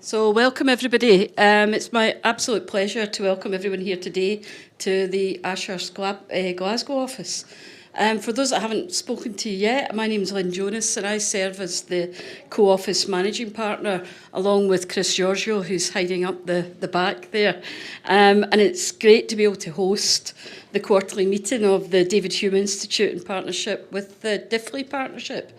So welcome everybody. It's my absolute pleasure to welcome everyone here today to the Ashurst Glasgow office. For those that haven't spoken to you yet, my name's Lynn Jonas and I serve as the co-office managing partner along with Chris Giorgio, who's hiding up the back there. And it's great to be able to host the quarterly meeting of the David Hume Institute in partnership with the Diffley Partnership.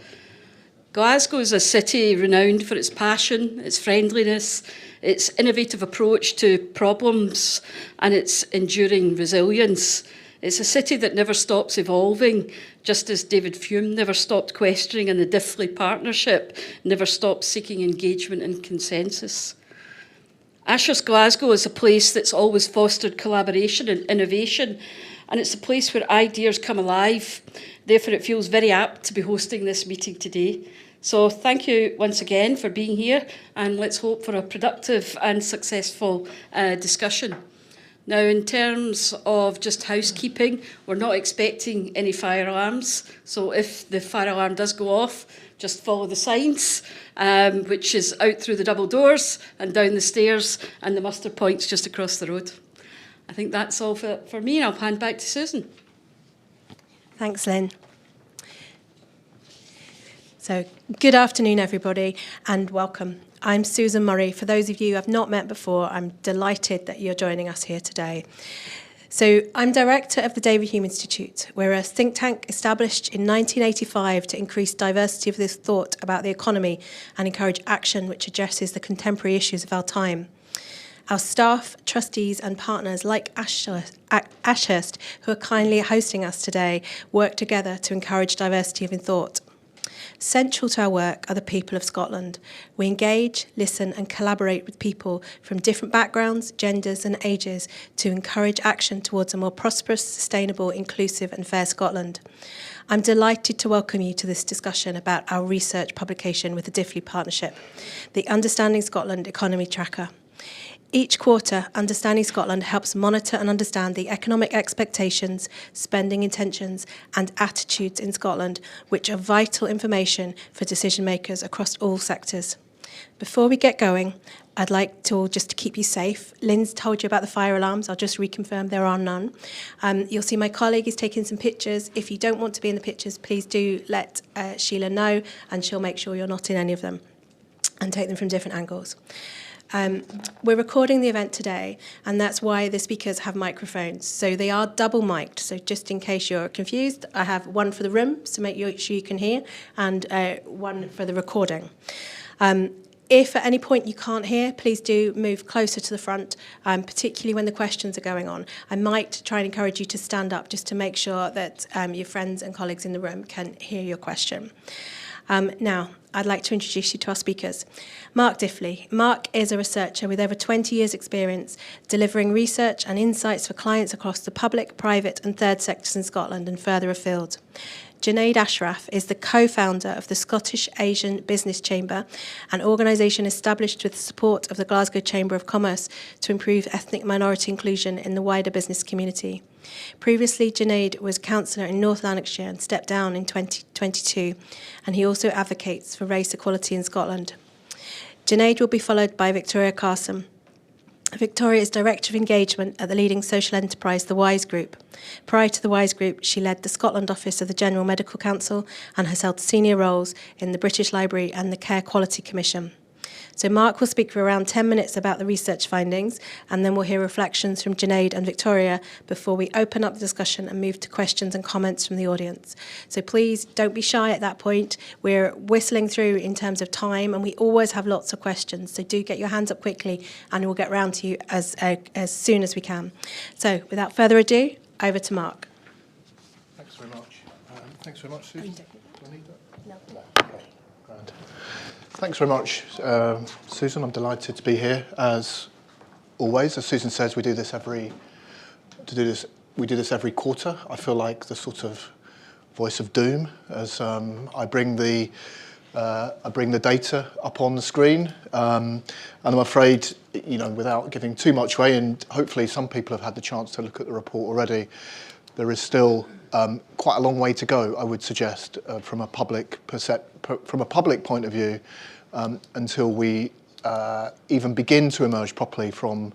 Glasgow is a city renowned for its passion, its friendliness, its innovative approach to problems and its enduring resilience. It's a city that never stops evolving, just as David Hume never stopped questioning and the Diffley Partnership never stopped seeking engagement and consensus. Ashurst Glasgow is a place that's always fostered collaboration and innovation, and it's a place where ideas come alive. Therefore, it feels very apt to be hosting this meeting today. So thank you once again for being here, and let's hope for a productive and successful discussion. Now, in terms of just housekeeping, we're not expecting any fire alarms. So if the fire alarm does go off, just follow the signs, which is out through the double doors and down the stairs, and the muster point's just across the road. I think that's all for me, and I'll hand back to Susan. Thanks, Lynn. So, good afternoon, everybody, and welcome. I'm Susan Murray. For those of you who I've not met before, I'm delighted that you're joining us here today. So, I'm director of the David Hume Institute. We're a think tank established in 1985 to increase diversity of this thought about the economy and encourage action which addresses the contemporary issues of our time. Our staff, trustees and partners like Ashurst, who are kindly hosting us today, work together to encourage diversity of thought. Central to our work are the people of Scotland. We engage, listen and collaborate with people from different backgrounds, genders and ages to encourage action towards a more prosperous, sustainable, inclusive and fair Scotland. I'm delighted to welcome you to this discussion about our research publication with the Diffley Partnership, the Understanding Scotland Economy Tracker. Each quarter, Understanding Scotland helps monitor and understand the economic expectations, spending intentions and attitudes in Scotland, which are vital information for decision makers across all sectors. Before we get going, I'd like to just keep you safe. Lynn's told you about the fire alarms. I'll just reconfirm there are none. You'll see my colleague is taking some pictures. If you don't want to be in the pictures, please do let Sheila know and she'll make sure you're not in any of them and take them from different angles. We're recording the event today, and that's why the speakers have microphones. So they are double mic'd. So just in case you're confused, I have one for the room to make sure you can hear, and one for the recording. If at any point you can't hear, please do move closer to the front, particularly when the questions are going on. I might try and encourage you to stand up just to make sure that your friends and colleagues in the room can hear your question. Now, I'd like to introduce you to our speakers. Mark Diffley. Mark is a researcher with over 20 years' experience delivering research and insights for clients across the public, private and third sectors in Scotland and further afield. Junaid Ashraf is the co-founder of the Scottish Asian Business Chamber, an organisation established with the support of the Glasgow Chamber of Commerce to improve ethnic minority inclusion in the wider business community. Previously, Junaid was councillor in North Lanarkshire and stepped down in 2022, and he also advocates for race equality in Scotland. Junaid will be followed by Victoria Carson. Victoria is Director of Engagement at the leading social enterprise, the Wise Group. Prior to the Wise Group, she led the Scotland office of the General Medical Council and has held senior roles in the British Library and the Care Quality Commission. So Mark will speak for around 10 minutes about the research findings, and then we'll hear reflections from Junaid and Victoria before we open up the discussion and move to questions and comments from the audience. So please don't be shy at that point. We're whistling through in terms of time, and we always have lots of questions. So do get your hands up quickly, and we'll get round to you as soon as we can. So without further ado, over to Mark. Thanks very much. Thanks very much, Susan. Do I need that? No. Okay, grand. Thanks very much, Susan. I'm delighted to be here. As always, as Susan says, we do this every quarter. I feel like the sort of voice of doom as I bring the data up on the screen, and I'm afraid, without giving too much away, and hopefully some people have had the chance to look at the report already, there is still quite a long way to go, I would suggest, from a public point of view, until we even begin to emerge properly from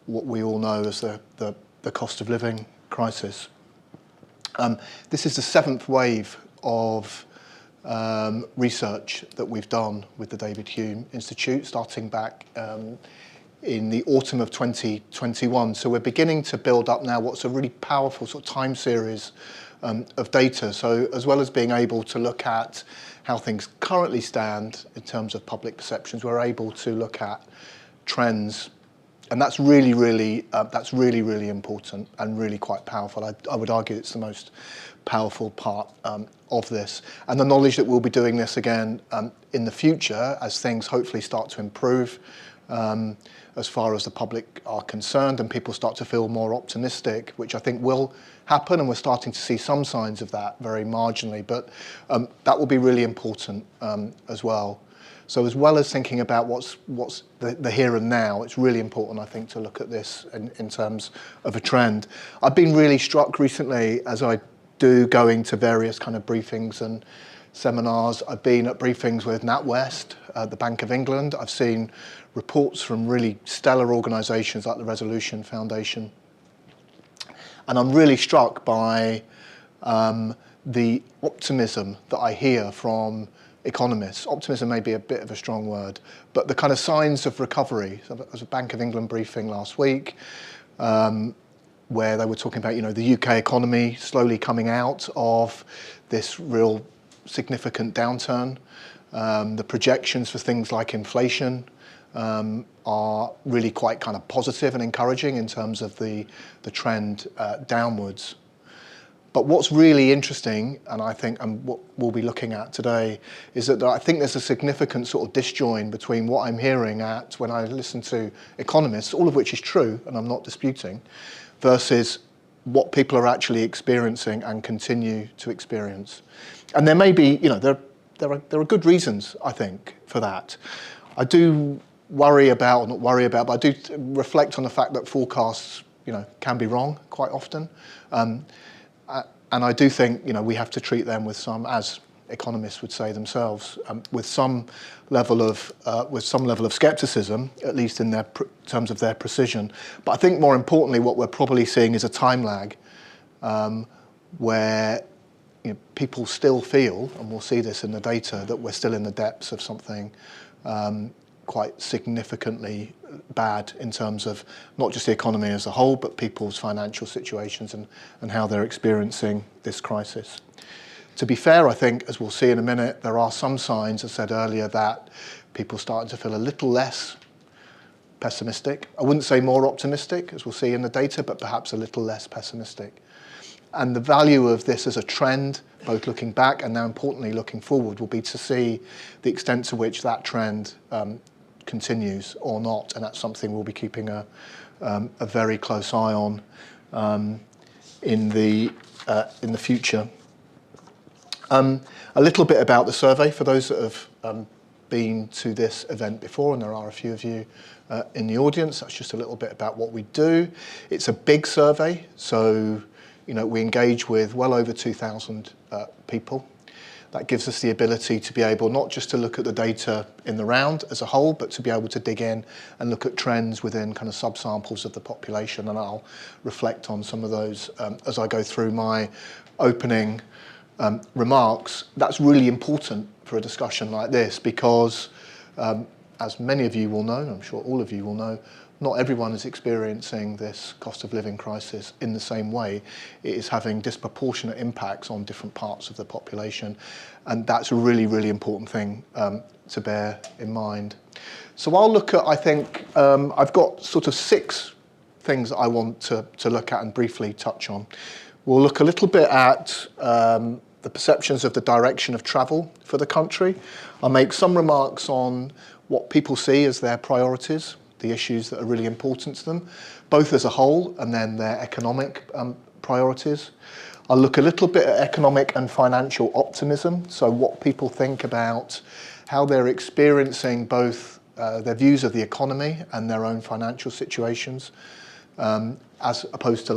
what we all know as the cost of living crisis. This is the 7th wave of research that we've done with the David Hume Institute, starting back in the autumn of 2021. So we're beginning to build up now what's a really powerful sort of time series of data. So as well as being able to look at how things currently stand in terms of public perceptions, we're able to look at trends. And that's really, really important and really quite powerful. I would argue it's the most powerful part of this. And the knowledge that we'll be doing this again in the future as things hopefully start to improve as far as the public are concerned and people start to feel more optimistic, which I think will happen, and we're starting to see some signs of that very marginally, but that will be really important as well. So as well as thinking about what's the here and now, it's really important, I think, to look at this in terms of a trend. I've been really struck recently, as I do going to various kind of briefings and seminars. I've been at briefings with NatWest, the Bank of England. I've seen reports from really stellar organisations like the Resolution Foundation. And I'm really struck by the optimism that I hear from economists. Optimism may be a bit of a strong word, but the kind of signs of recovery. So there was a Bank of England briefing last week where they were talking about, the UK economy slowly coming out of this real significant downturn. The projections for things like inflation are really quite kind of positive and encouraging in terms of the trend downwards. But what's really interesting, and I think what we'll be looking at today, is that I think there's a significant sort of disjoin between what I'm hearing when I listen to economists, all of which is true, and I'm not disputing, versus what people are actually experiencing and continue to experience. And there may be, there are good reasons, I think, for that. I do worry about, not worry about, but I do reflect on the fact that forecasts, can be wrong quite often. And I do think, we have to treat them with some, as economists would say themselves, with some level of scepticism, at least in terms of their precision. But I think more importantly, what we're probably seeing is a time lag, where people still feel, and we'll see this in the data, that we're still in the depths of something quite significantly bad in terms of not just the economy as a whole, but people's financial situations and how they're experiencing this crisis. To be fair, I think, as we'll see in a minute, there are some signs, as I said earlier, that people are starting to feel a little less pessimistic. I wouldn't say more optimistic, as we'll see in the data, but perhaps a little less pessimistic. And the value of this as a trend, both looking back and now importantly looking forward, will be to see the extent to which that trend continues or not, and that's something we'll be keeping a very close eye on in the future. A little bit about the survey for those that have been to this event before, and there are a few of you in the audience. That's just a little bit about what we do. It's a big survey, so we engage with well over 2,000 people. That gives us the ability to be able not just to look at the data in the round as a whole, but to be able to dig in and look at trends within kind of subsamples of the population. And I'll reflect on some of those as I go through my opening remarks. That's really important for a discussion like this because, as many of you will know, I'm sure all of you will know, not everyone is experiencing this cost of living crisis in the same way. It is having disproportionate impacts on different parts of the population, and that's a really, really important thing to bear in mind. So I'll look at, I think, I've got sort of 6 things that I want to look at and briefly touch on. We'll look a little bit at the perceptions of the direction of travel for the country. I'll make some remarks on what people see as their priorities, the issues that are really important to them, both as a whole and then their economic priorities. I'll look a little bit at economic and financial optimism, so what people think about how they're experiencing both their views of the economy and their own financial situations as opposed to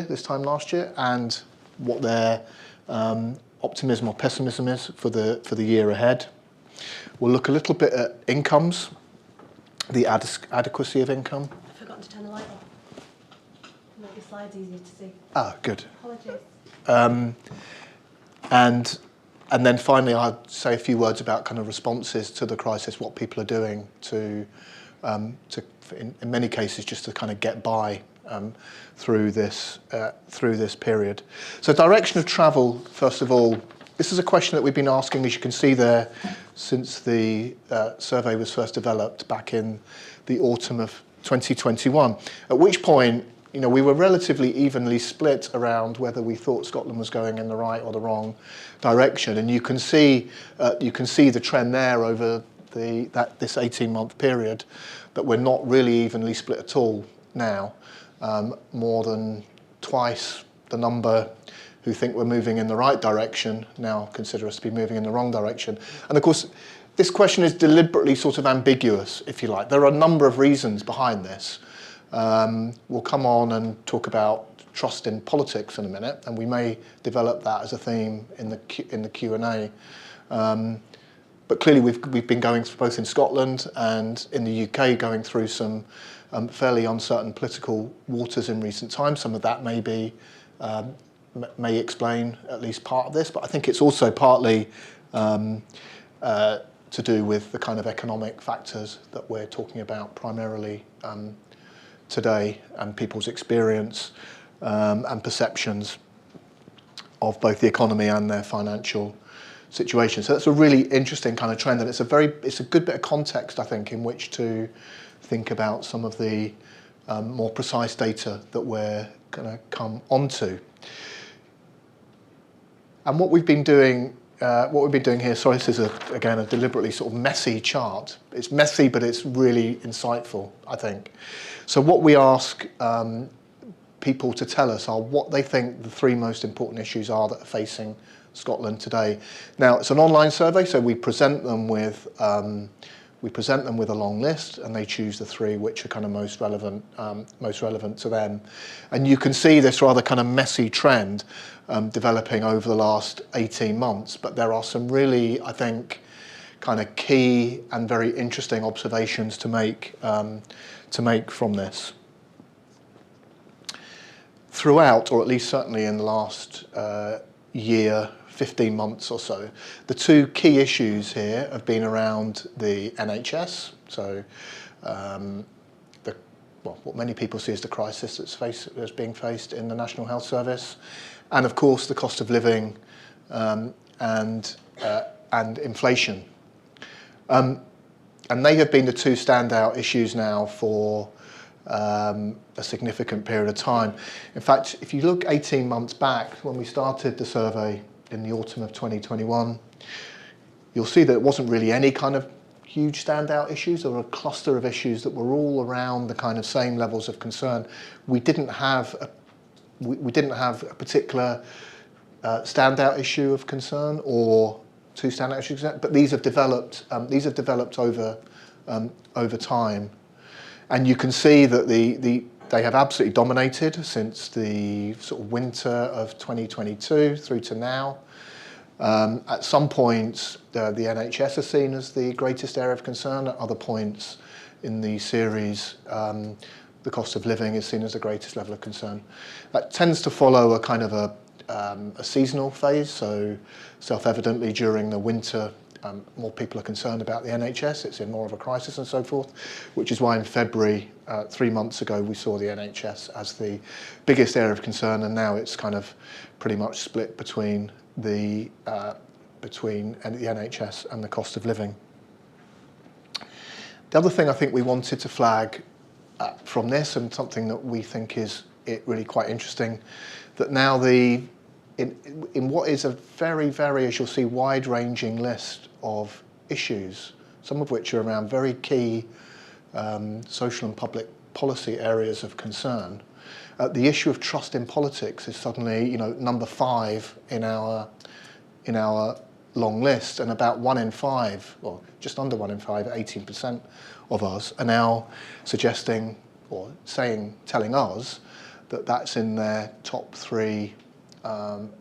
this time last year, and what their optimism or pessimism is for the year ahead. We'll look a little bit at incomes, the adequacy of income. I've forgotten to turn the light off. Make the slides easier to see. Ah, good. Apologies. And then finally, I'd say a few words about kind of responses to the crisis, what people are doing to in many cases, just to kind of get by through this period. So direction of travel, first of all, this is a question that we've been asking, as you can see there, since the survey was first developed back in the autumn of 2021, at which point, you know, we were relatively evenly split around whether we thought Scotland was going in the right or the wrong direction. And you can see the trend there over this 18-month period, that we're not really evenly split at all now. More than twice the number who think we're moving in the right direction now consider us to be moving in the wrong direction. And of course, this question is deliberately sort of ambiguous, if you like. There are a number of reasons behind this. We'll come on and talk about trust in politics in a minute, and we may develop that as a theme in the Q&A. But clearly, we've been going through, both in Scotland and in the UK, going through some fairly uncertain political waters in recent times. Some of that may explain at least part of this, but I think it's also partly to do with the kind of economic factors that we're talking about primarily today, and people's experience and perceptions of both the economy and their financial situation. So that's a really interesting kind of trend, and it's a good bit of context, I think, in which to think about some of the more precise data that we're going to come onto. And what we've been doing here, sorry, this is again a deliberately sort of messy chart. It's messy, but it's really insightful, I think. So what we ask people to tell us are what they think the three most important issues are that are facing Scotland today. Now, it's an online survey, so we present them with a long list, and they choose the three which are kind of most relevant to them. And you can see this rather kind of messy trend developing over the last 18 months. But there are some really, I think, kind of key and very interesting observations to make from this. Throughout, or at least certainly in the last year, 15 months or so, the two key issues here have been around the NHS, so what many people see as the crisis that's being faced in the National Health Service, and of course the cost of living and inflation. And they have been the two standout issues now for a significant period of time. In fact, if you look 18 months back, when we started the survey in the autumn of 2021, you'll see that it wasn't really any kind of huge standout issues. There were a cluster of issues that were all around the kind of same levels of concern. We didn't have a particular standout issue of concern or two standout issues, but these have developed over time. And you can see that they have absolutely dominated since the sort of winter of 2022 through to now. At some points, the NHS is seen as the greatest area of concern. At other points in the series, the cost of living is seen as the greatest level of concern. That tends to follow a kind of a seasonal phase. So self-evidently during the winter, more people are concerned about the NHS, it's in more of a crisis and so forth, which is why in February, 3 months ago, we saw the NHS as the biggest area of concern, and now it's kind of pretty much split between the NHS and the cost of living. The other thing I think we wanted to flag from this, and something that we think is really quite interesting, that now in what is a very, very, as you'll see, wide-ranging list of issues, some of which are around very key social and public policy areas of concern, the issue of trust in politics is suddenly, number 5 in our long list, and about 1 in 5, well, just under 1 in 5, 18% of us are now suggesting or telling us that that's in their top 3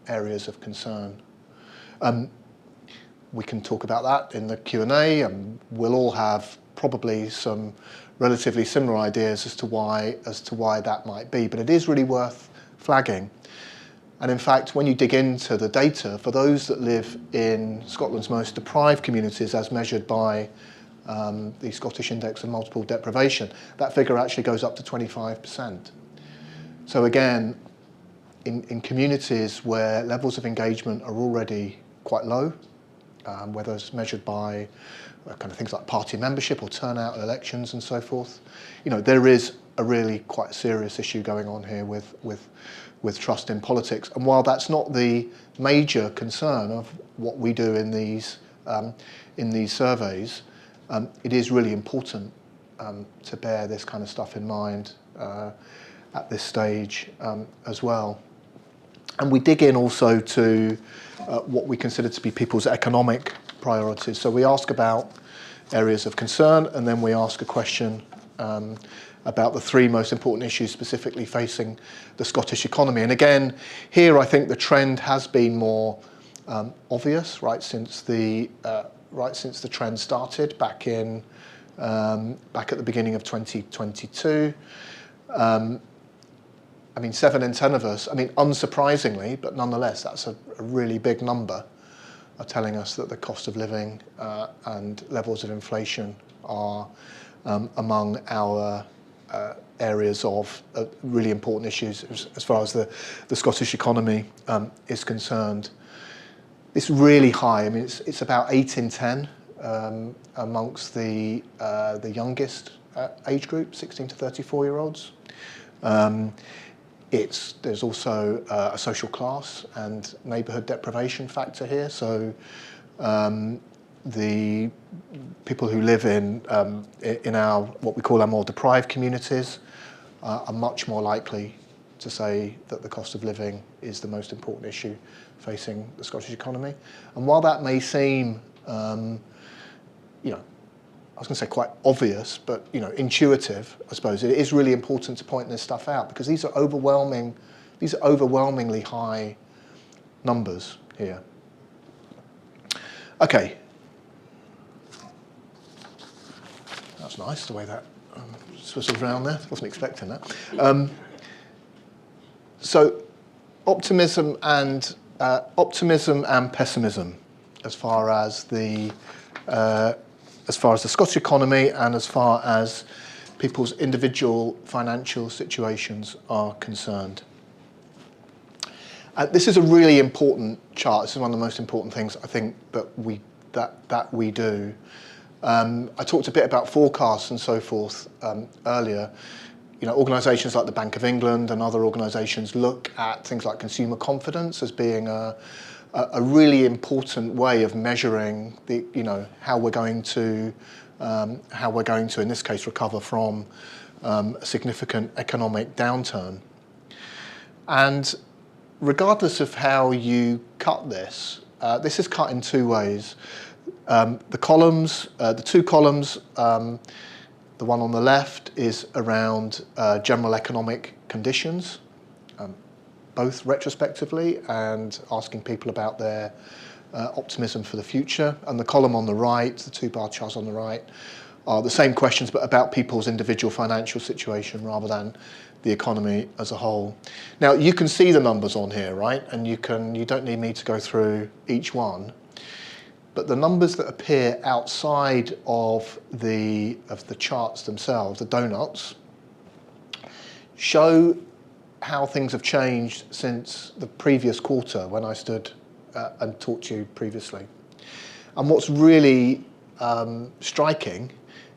areas of concern. We can talk about that in the Q&A, and we'll all have probably some relatively similar ideas as to why that might be, but it is really worth flagging. And in fact, when you dig into the data, for those that live in Scotland's most deprived communities, as measured by the Scottish Index of Multiple Deprivation, that figure actually goes up to 25%. So again, in communities where levels of engagement are already quite low, whether it's measured by kind of things like party membership or turnout at elections and so forth, there is a really quite serious issue going on here with trust in politics. And while that's not the major concern of what we do in these surveys, it is really important to bear this kind of stuff in mind at this stage as well. And we dig in also to what we consider to be people's economic priorities. So we ask about areas of concern, and then we ask a question about the three most important issues specifically facing the Scottish economy. And again, here I think the trend has been more obvious right since the trend started back at the beginning of 2022. I mean, 7 in 10 of us, unsurprisingly, but nonetheless, that's a really big number, are telling us that the cost of living and levels of inflation are among our areas of really important issues as far as the Scottish economy is concerned. It's really high. I mean, it's about 8 in 10 amongst the youngest age group, 16 to 34-year-olds. There's also a social class and neighbourhood deprivation factor here. So the people who live in our what we call our more deprived communities are much more likely to say that the cost of living is the most important issue facing the Scottish economy. And while that may seem, I was going to say quite obvious, but intuitive, I suppose, it is really important to point this stuff out because these are overwhelmingly high numbers here. Okay. That's nice, the way that swizzles around there. Wasn't expecting that. So, optimism and pessimism, as far as the Scottish economy and as far as people's individual financial situations are concerned. This is a really important chart. This is one of the most important things I think that we do. I talked a bit about forecasts and so forth earlier. Organisations like the Bank of England and other organisations look at things like consumer confidence as being a really important way of measuring how we're going to in this case recover from a significant economic downturn. And regardless of how you cut this, this is cut in two ways. The two columns, the one on the left is around general economic conditions, both retrospectively and asking people about their optimism for the future. And the column on the right, the two bar charts on the right, are the same questions but about people's individual financial situation rather than the economy as a whole. Now you can see the numbers on here, right? And you don't need me to go through each one. But the numbers that appear outside of the charts themselves, the donuts, show how things have changed since the previous quarter when I stood and talked to you previously. And what's really striking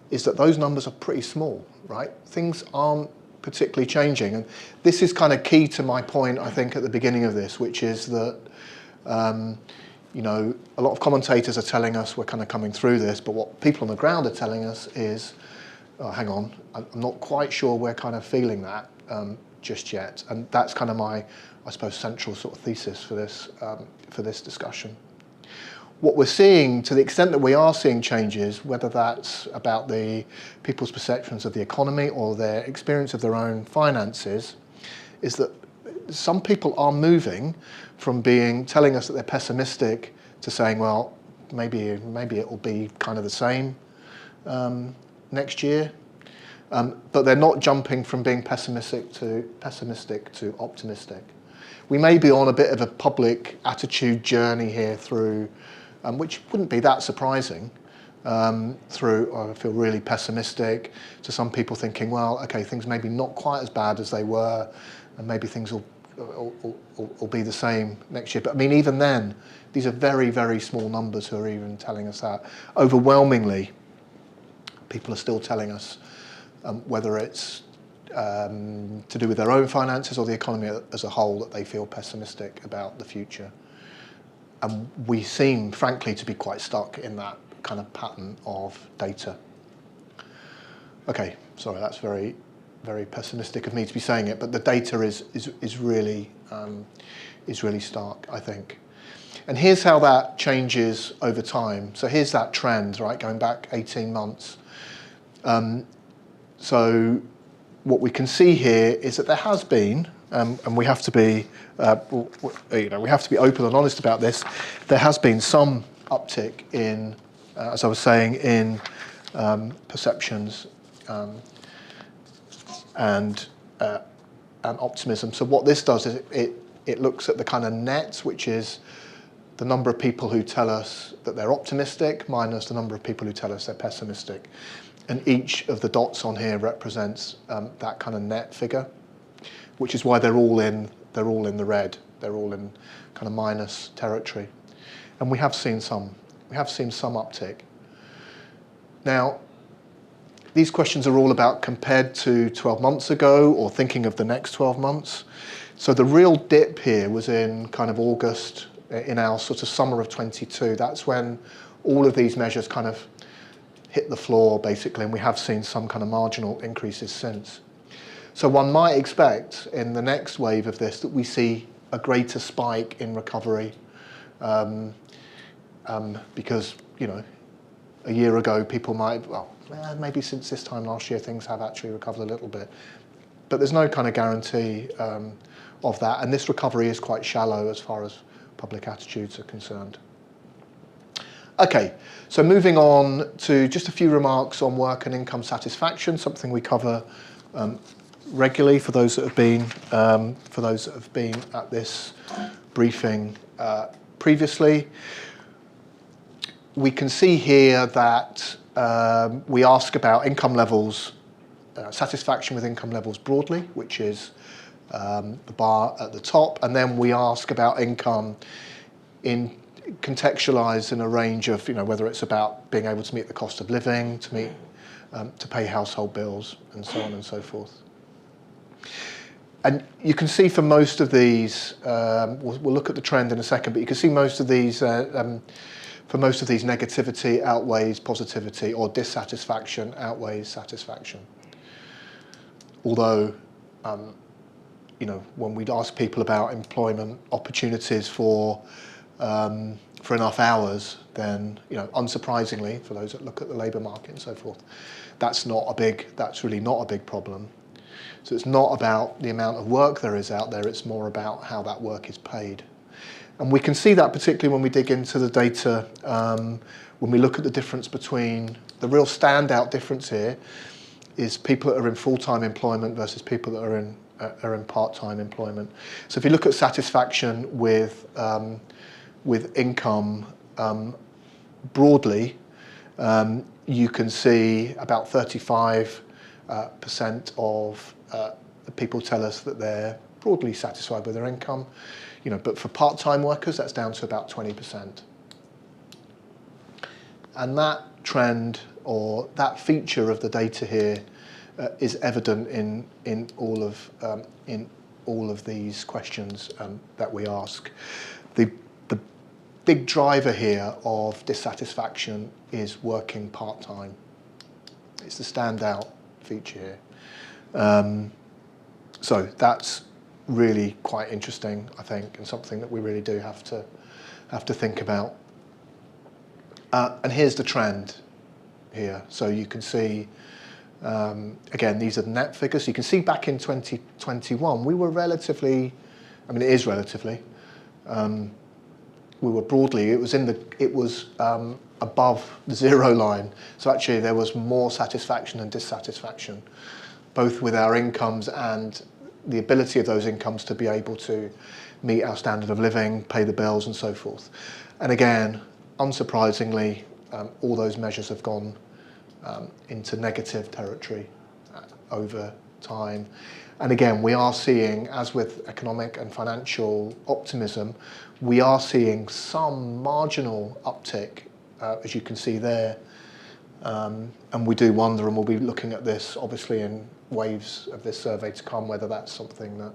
is that those numbers are pretty small, right? Things aren't particularly changing. And this is kind of key to my point, I think, at the beginning of this, which is that a lot of commentators are telling us we're kind of coming through this, but what people on the ground are telling us is, oh, hang on, I'm not quite sure we're kind of feeling that just yet. And that's kind of my, I suppose, central sort of thesis for this discussion. What we're seeing, to the extent that we are seeing changes, whether that's about the people's perceptions of the economy or their experience of their own finances, is that some people are moving from telling us that they're pessimistic to saying, well, maybe it will be kind of the same next year, but they're not jumping from being pessimistic to optimistic. We may be on a bit of a public attitude journey here through, which wouldn't be that surprising, through, I feel really pessimistic, to some people thinking, well, okay, things may be not quite as bad as they were, and maybe things will be the same next year. But I mean, even then, these are very, very small numbers who are even telling us that. Overwhelmingly, people are still telling us, whether it's to do with their own finances or the economy as a whole, that they feel pessimistic about the future. And we seem, frankly, to be quite stuck in that kind of pattern of data. Okay, sorry, that's very, very pessimistic of me to be saying it, but the data is really stark, I think. And here's how that changes over time. So here's that trend, right, going back 18 months. So what we can see here is that there has been, and we have to be, we have to be open and honest about this. There has been some uptick in, as I was saying, in perceptions and optimism. So what this does is it looks at the kind of net, which is the number of people who tell us that they're optimistic minus the number of people who tell us they're pessimistic. And each of the dots on here represents that kind of net figure, which is why they're all in the red. They're all in kind of minus territory. And we have seen some uptick. Now, these questions are all about compared to 12 months ago or thinking of the next 12 months. So the real dip here was in kind of August, in our sort of summer of 22. That's when all of these measures kind of hit the floor, basically, and we have seen some kind of marginal increases since. So one might expect in the next wave of this that we see a greater spike in recovery, because, you know, a year ago people might, well, maybe since this time last year things have actually recovered a little bit. But there's no kind of guarantee of that, and this recovery is quite shallow as far as public attitudes are concerned. Okay, so moving on to just a few remarks on work and income satisfaction, something we cover regularly for those that have been at this briefing previously. We can see here that we ask about income levels, satisfaction with income levels broadly, which is the bar at the top, and then we ask about income contextualized in a range of, you know, whether it's about being able to meet the cost of living, to pay household bills, and so on and so forth. And you can see for most of these, we'll look at the trend in a second, but you can see most of these, for most of these, negativity outweighs positivity, or dissatisfaction outweighs satisfaction. Although, you know, when we'd ask people about employment opportunities for enough hours, then, you know, unsurprisingly, for those that look at the labour market and so forth, that's really not a big problem. So it's not about the amount of work there is out there, it's more about how that work is paid. And we can see that particularly when we dig into the data, when we look at the difference between, the real standout difference here is people that are in full-time employment versus people that are in part-time employment. So if you look at satisfaction with income broadly, you can see about 35% of the people tell us that they're broadly satisfied with their income. You know, but for part-time workers, that's down to about 20%. And that trend, or that feature of the data here, is evident in all of these questions that we ask. The big driver here of dissatisfaction is working part-time. It's the standout feature here. So that's really quite interesting, I think, and something that we really do have to think about. And here's the trend here. So you can see, again, these are the net figures. So you can see back in 2021, we were relatively, I mean, it is relatively, broadly, it was above the zero line. So actually there was more satisfaction and dissatisfaction, both with our incomes and the ability of those incomes to be able to meet our standard of living, pay the bills and so forth. And again, unsurprisingly, all those measures have gone into negative territory over time. And again, we are seeing, as with economic and financial optimism, we are seeing some marginal uptick, as you can see there. And we do wonder, and we'll be looking at this obviously in waves of this survey to come, whether that's something that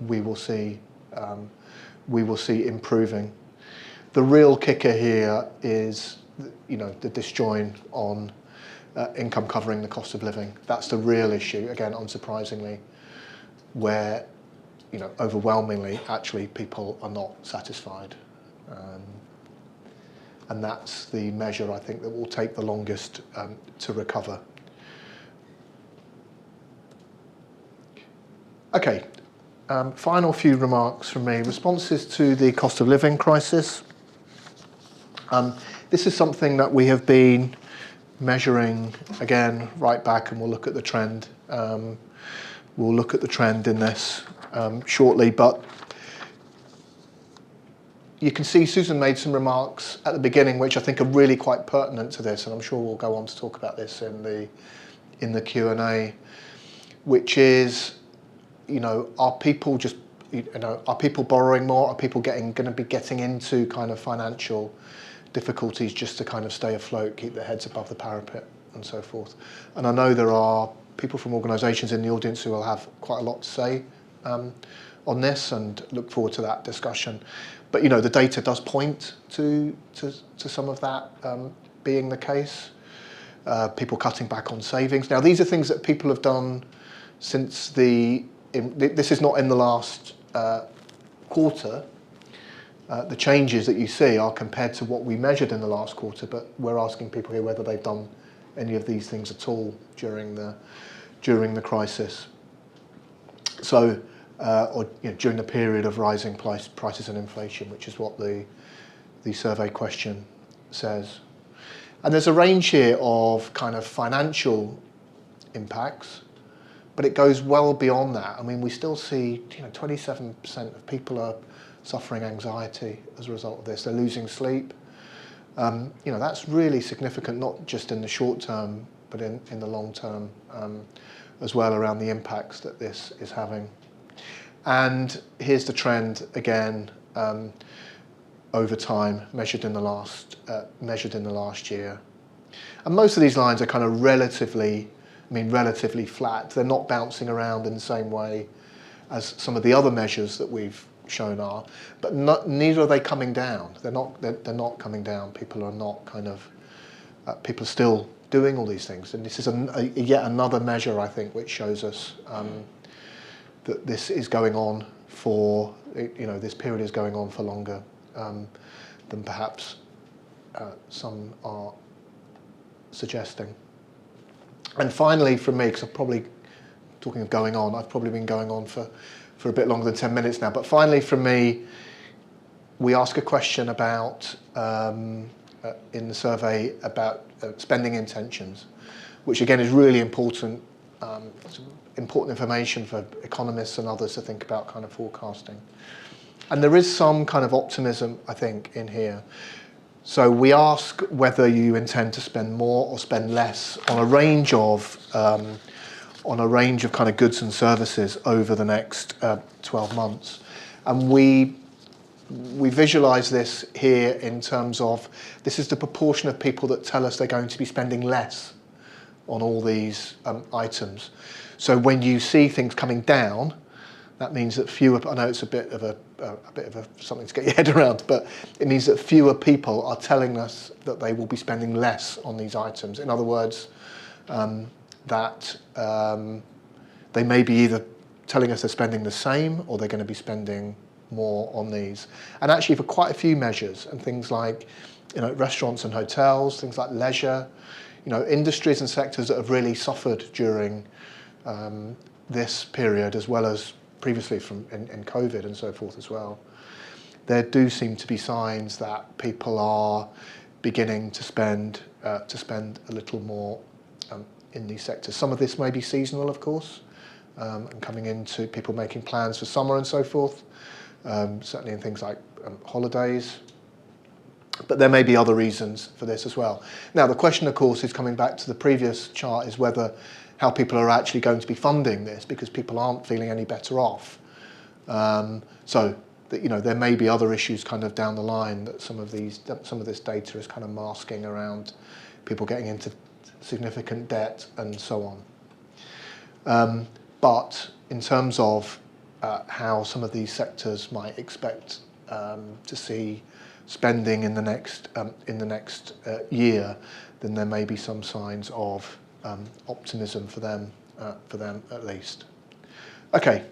we will see improving. The real kicker here is, the disjoin on income covering the cost of living. That's the real issue, again, unsurprisingly, where, overwhelmingly, actually, people are not satisfied. And that's the measure, I think, that will take the longest to recover. Okay, final few remarks from me. Responses to the cost of living crisis. This is something that we have been measuring, again, right back, and we'll look at the trend. We'll look at the trend in this shortly, but you can see Susan made some remarks at the beginning which I think are really quite pertinent to this, and I'm sure we'll go on to talk about this in the Q&A, which is, are people just, are people borrowing more? Are people going to be getting into kind of financial difficulties just to kind of stay afloat, keep their heads above the parapet and so forth? And I know there are people from organisations in the audience who will have quite a lot to say on this, and look forward to that discussion. But the data does point to some of that being the case. People cutting back on savings. Now these are things that people have done since this is not in the last quarter. The changes that you see are compared to what we measured in the last quarter, but we're asking people here whether they've done any of these things at all during the crisis. So, or during the period of rising prices and inflation, which is what the survey question says. And there's a range here of kind of financial impacts, but it goes well beyond that. I mean, we still see 27% of people are suffering anxiety as a result of this. They're losing sleep. That's really significant, not just in the short term, but in the long term as well, around the impacts that this is having. And here's the trend again over time, measured in the last year. And most of these lines are kind of relatively flat. They're not bouncing around in the same way as some of the other measures that we've shown are, but neither are they coming down. They're not coming down. People are not people are still doing all these things, and this is yet another measure, I think, which shows us that this is going on for this period is going on for longer than perhaps some are suggesting. And finally, from me, because I've probably, talking of going on, I've probably been going on for a bit longer than 10 minutes now, but finally from me, we ask a question about, in the survey, about spending intentions, which again is really important, important information for economists and others to think about kind of forecasting. And there is some kind of optimism, I think, in here. So we ask whether you intend to spend more or spend less on a range of kind of goods and services over the next 12 months. And we visualize this here in terms of, this is the proportion of people that tell us they're going to be spending less on all these items. So when you see things coming down, that means that fewer, I know it's a bit of something to get your head around, but it means that fewer people are telling us that they will be spending less on these items. In other words, that they may be either telling us they're spending the same or they're going to be spending more on these. And actually for quite a few measures, and things like restaurants and hotels, things like leisure, industries and sectors that have really suffered during this period, as well as previously in COVID and so forth as well. there do seem to be signs that people are beginning to spend a little more in these sectors. Some of this may be seasonal, of course, and coming into people making plans for summer and so forth, certainly in things like holidays. But there may be other reasons for this as well. Now, the question, of course, is coming back to the previous chart, is whether how people are actually going to be funding this, because people aren't feeling any better off. So that, you know, there may be other issues kind of down the line that some of this data is kind of masking around people getting into significant debt and so on. But in terms of how some of these sectors might expect to see spending in the next year, then there may be some signs of optimism for them at least. Okay,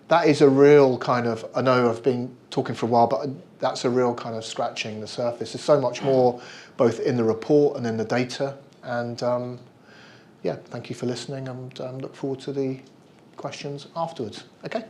that is a real kind of, I know I've been talking for a while, but that's a real kind of scratching the surface. There's so much more both in the report and in the data, and yeah, thank you for listening, and look forward to the questions afterwards. Okay.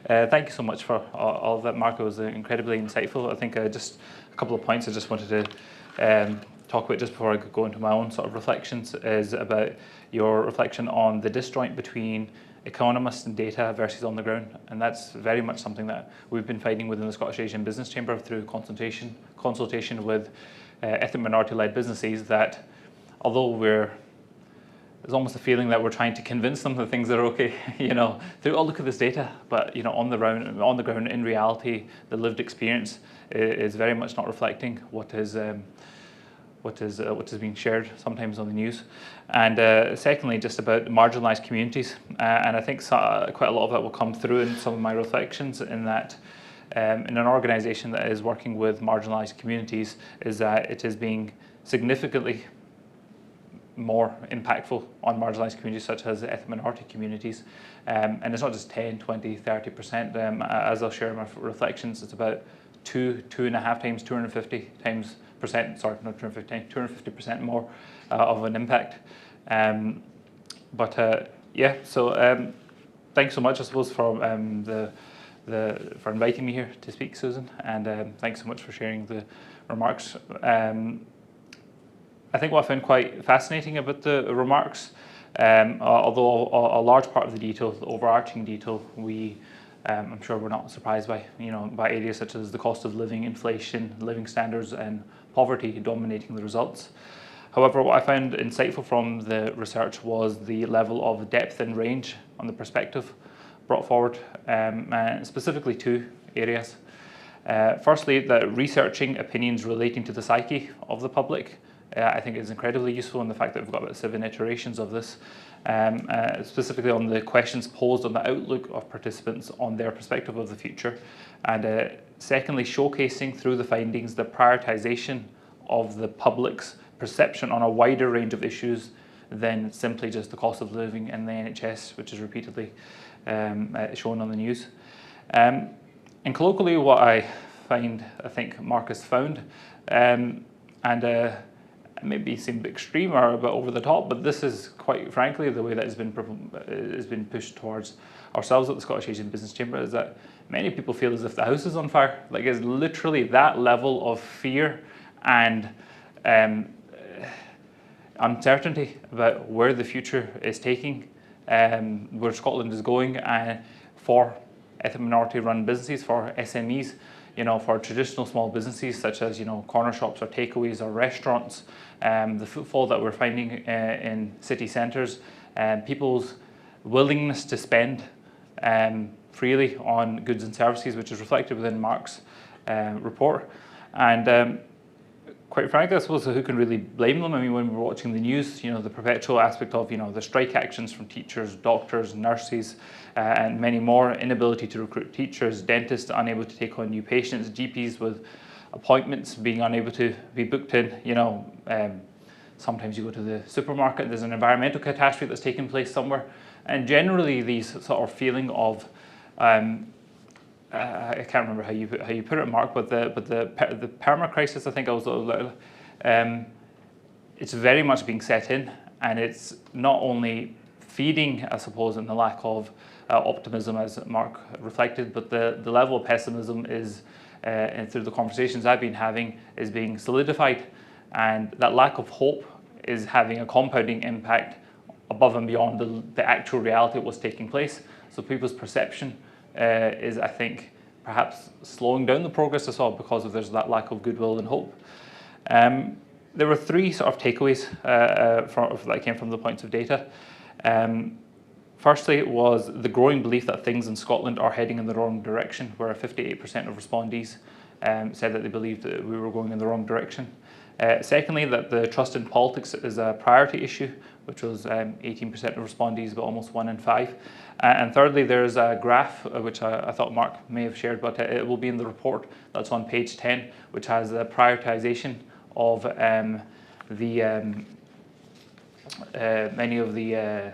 Thank you so much for all of that, Mark. It was incredibly insightful. I think just a couple of points I just wanted to talk about just before I go into my own sort of reflections is about your reflection on the disjoint between economists and data versus on the ground, and that's very much something that we've been fighting within the Scottish Asian Business Chamber through consultation with ethnic minority-led businesses, that although there's almost a feeling that we're trying to convince them that things are okay, you know, through, oh, look at this data, but you know, on the ground, in reality, the lived experience is very much not reflecting what is being shared sometimes on the news. And secondly, just about marginalised communities, and I think quite a lot of that will come through in some of my reflections, in that in an organisation that is working with marginalised communities, is that it is being significantly more impactful on marginalised communities such as ethnic minority communities, and it's not just 10, 20, 30%. As I'll share in my reflections, it's about 2.5 times, 250 times percent. Sorry, not 250 times, 250% more of an impact. Yeah, so thanks so much, I suppose, for for inviting me here to speak, Susan, and thanks so much for sharing the remarks. I think what I found quite fascinating about the remarks, although a large part of the detail, the overarching detail, I'm sure we're not surprised by, you know, by areas such as the cost of living, inflation, living standards, and poverty dominating the results. However, what I found insightful from the research was the level of depth and range on the perspective brought forward, specifically two areas. Firstly, that researching opinions relating to the psyche of the public, I think is incredibly useful, in the fact that we've got about 7 iterations of this, specifically on the questions posed on the outlook of participants on their perspective of the future. And secondly, showcasing through the findings the prioritisation of the public's perception on a wider range of issues than simply just the cost of living in the NHS, which is repeatedly shown on the news. And colloquially, what I think Mark has found, and maybe seem extreme or a bit over the top, but this is quite frankly the way that has been pushed towards ourselves at the Scottish Asian Business Chamber, is that many people feel as if the house is on fire. Like, it's literally that level of fear and uncertainty about where the future is taking, where Scotland is going, for ethnic minority run businesses, for SMEs, you know, for traditional small businesses such as, you know, corner shops or takeaways or restaurants, the footfall that we're finding in city centres, people's willingness to spend freely on goods and services, which is reflected within Mark's report. And quite frankly, I suppose, who can really blame them? I mean, when we're watching the news, you know, the perpetual aspect of, you know, the strike actions from teachers, doctors, nurses, and many more, inability to recruit teachers, dentists unable to take on new patients, GPs with appointments being unable to be booked in, you know, sometimes you go to the supermarket, there's an environmental catastrophe that's taken place somewhere, and generally these sort of feeling of, I can't remember how you put it, Mark, but the perma crisis, I think, it's very much being set in, and it's not only feeding, I suppose, in the lack of optimism, as Mark reflected, but the level of pessimism is, and through the conversations I've been having, is being solidified, and that lack of hope is having a compounding impact above and beyond the actual reality of what's taking place. So people's perception is, I think, perhaps slowing down the progress as well because of there's that lack of goodwill and hope. There were three sort of takeaways that came from the points of data. Firstly, was the growing belief that things in Scotland are heading in the wrong direction, where 58% of respondees said that they believed that we were going in the wrong direction. Secondly, that the trust in politics is a priority issue, which was 18% of respondees, but almost 1 in 5. And thirdly, there's a graph, which I thought Mark may have shared, but it will be in the report that's on page 10, which has a prioritisation of many of the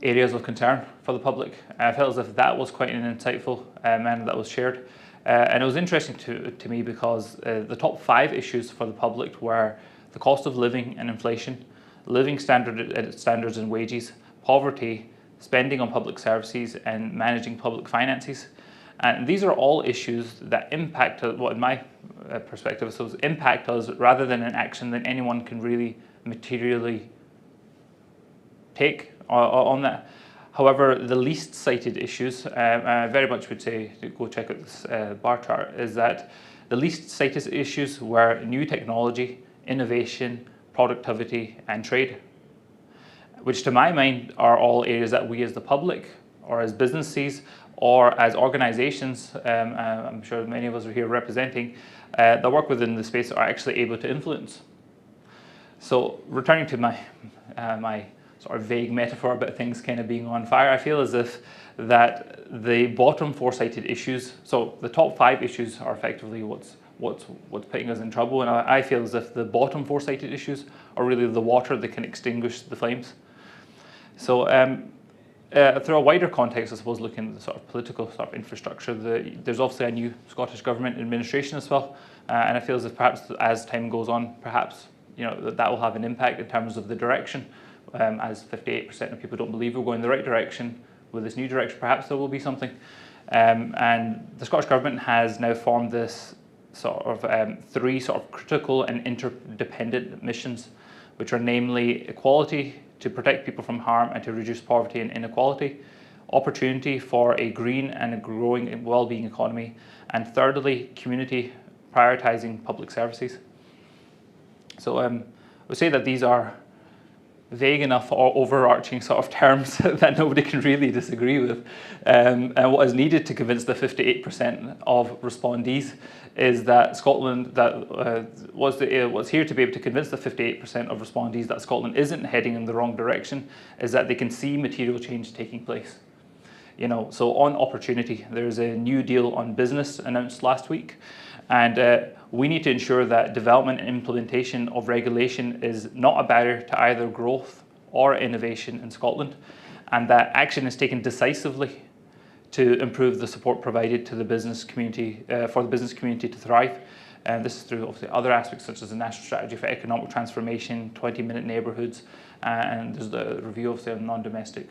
areas of concern for the public. I felt as if that was quite an insightful and that was shared. And it was interesting to me because the top 5 issues for the public were the cost of living and inflation, living standards and wages, poverty, spending on public services, and managing public finances. And these are all issues that impact, well, in my perspective, so impact us rather than an action that anyone can really materially take on that. However, the least cited issues, I very much would say to go check out this bar chart, is that the least cited issues were new technology, innovation, productivity, and trade, which to my mind are all areas that we as the public or as businesses or as organisations, I'm sure many of us are here representing, that work within the space are actually able to influence. So returning to my sort of vague metaphor about things kind of being on fire, I feel as if that the bottom 4 cited issues, so the top 5 issues are effectively what's putting us in trouble, and I feel as if the bottom 4 cited issues are really the water that can extinguish the flames. So through a wider context, I suppose, looking at the sort of political sort of infrastructure, there's obviously a new Scottish Government administration as well, and I feel as if perhaps as time goes on, perhaps that will have an impact in terms of the direction. As 58% of people don't believe we're going in the right direction, with this new direction, perhaps there will be something. And the Scottish Government has now formed this sort of 3 sort of critical and interdependent missions, which are namely equality, to protect people from harm and to reduce poverty and inequality, opportunity for a green and a growing and well-being economy, and thirdly, community, prioritising public services. So I would say that these are vague enough or overarching sort of terms that nobody can really disagree with. And what is needed to convince the 58% of respondees is that Scotland, what's here to be able to convince the 58% of respondees that Scotland isn't heading in the wrong direction, is that they can see material change taking place. So on opportunity, there's a new deal on business announced last week, and we need to ensure that development and implementation of regulation is not a barrier to either growth or innovation in Scotland, and that action is taken decisively to improve the support provided to the business community, for the business community to thrive. And this is through obviously other aspects such as the National Strategy for Economic Transformation, 20-minute neighbourhoods, and there's the review of non-domestic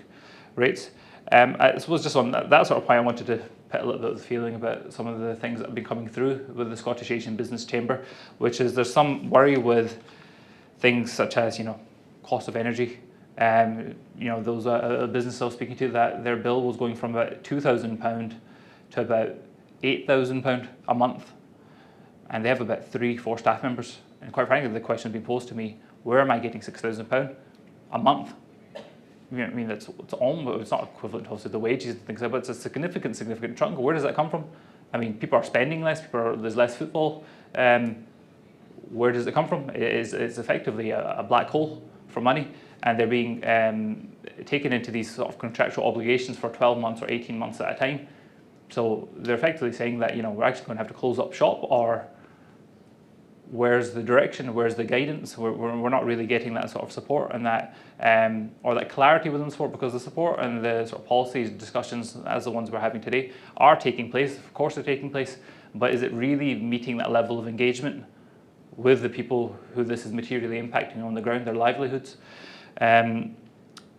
rates. I suppose just on that sort of point, I wanted to put a little bit of the feeling about some of the things that have been coming through with the Scottish Asian Business Chamber, which is there's some worry with things such as cost of energy. There was a business I was speaking to that their bill was going from about £2,000 to about £8,000 a month, and they have about 3-4 staff members. And quite frankly, the question has been posed to me: where am I getting £6,000 a month? It's not equivalent to the wages and things like that, but it's a significant chunk. Where does that come from? People are spending less, there's less football. Where does it come from? It's effectively a black hole for money, and they're being taken into these sort of contractual obligations for 12 months or 18 months at a time. So they're effectively saying that we're actually going to have to close up shop, or where's the direction, where's the guidance? We're not really getting that sort of support and that or that clarity within the support, because the support and the sort of policies discussions as the ones we're having today are taking place. Of course they're taking place, but is it really meeting that level of engagement with the people who this is materially impacting on the ground, their livelihoods.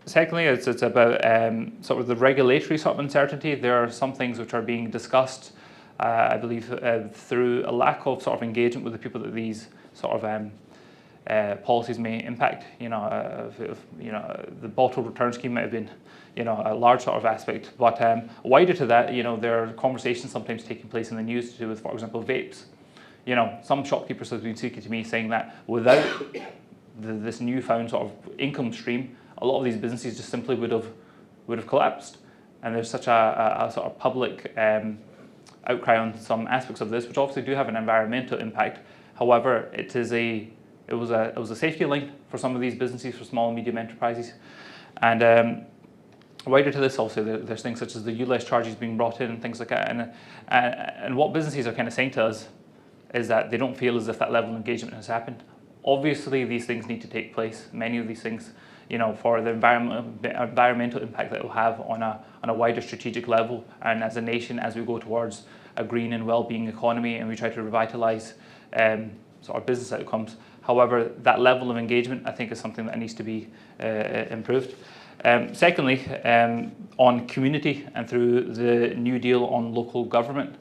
Secondly, it's about sort of the regulatory sort of uncertainty. There are some things which are being discussed, I believe, through a lack of sort of engagement with the people that these sort of policies may impact. The bottle return scheme might have been, a large sort of aspect, but wider to that, there are conversations sometimes taking place in the news to do with, for example, vapes. Some shopkeepers have been speaking to me saying that without this newfound sort of income stream, a lot of these businesses just simply would have collapsed. And there's such a sort of public outcry on some aspects of this, which obviously do have an environmental impact. However, it was a safety line for some of these businesses, for small and medium enterprises. And wider to this, also, there's things such as the ULEZ charges being brought in and things like that. And what businesses are kind of saying to us is that they don't feel as if that level of engagement has happened. Obviously, these things need to take place. Many of these things, for the environmental impact that it will have on a wider strategic level, and as a nation, as we go towards a green and well-being economy, and we try to revitalise sort of business outcomes. However, that level of engagement, I think, is something that needs to be improved. Secondly, on community and through the New Deal on local government,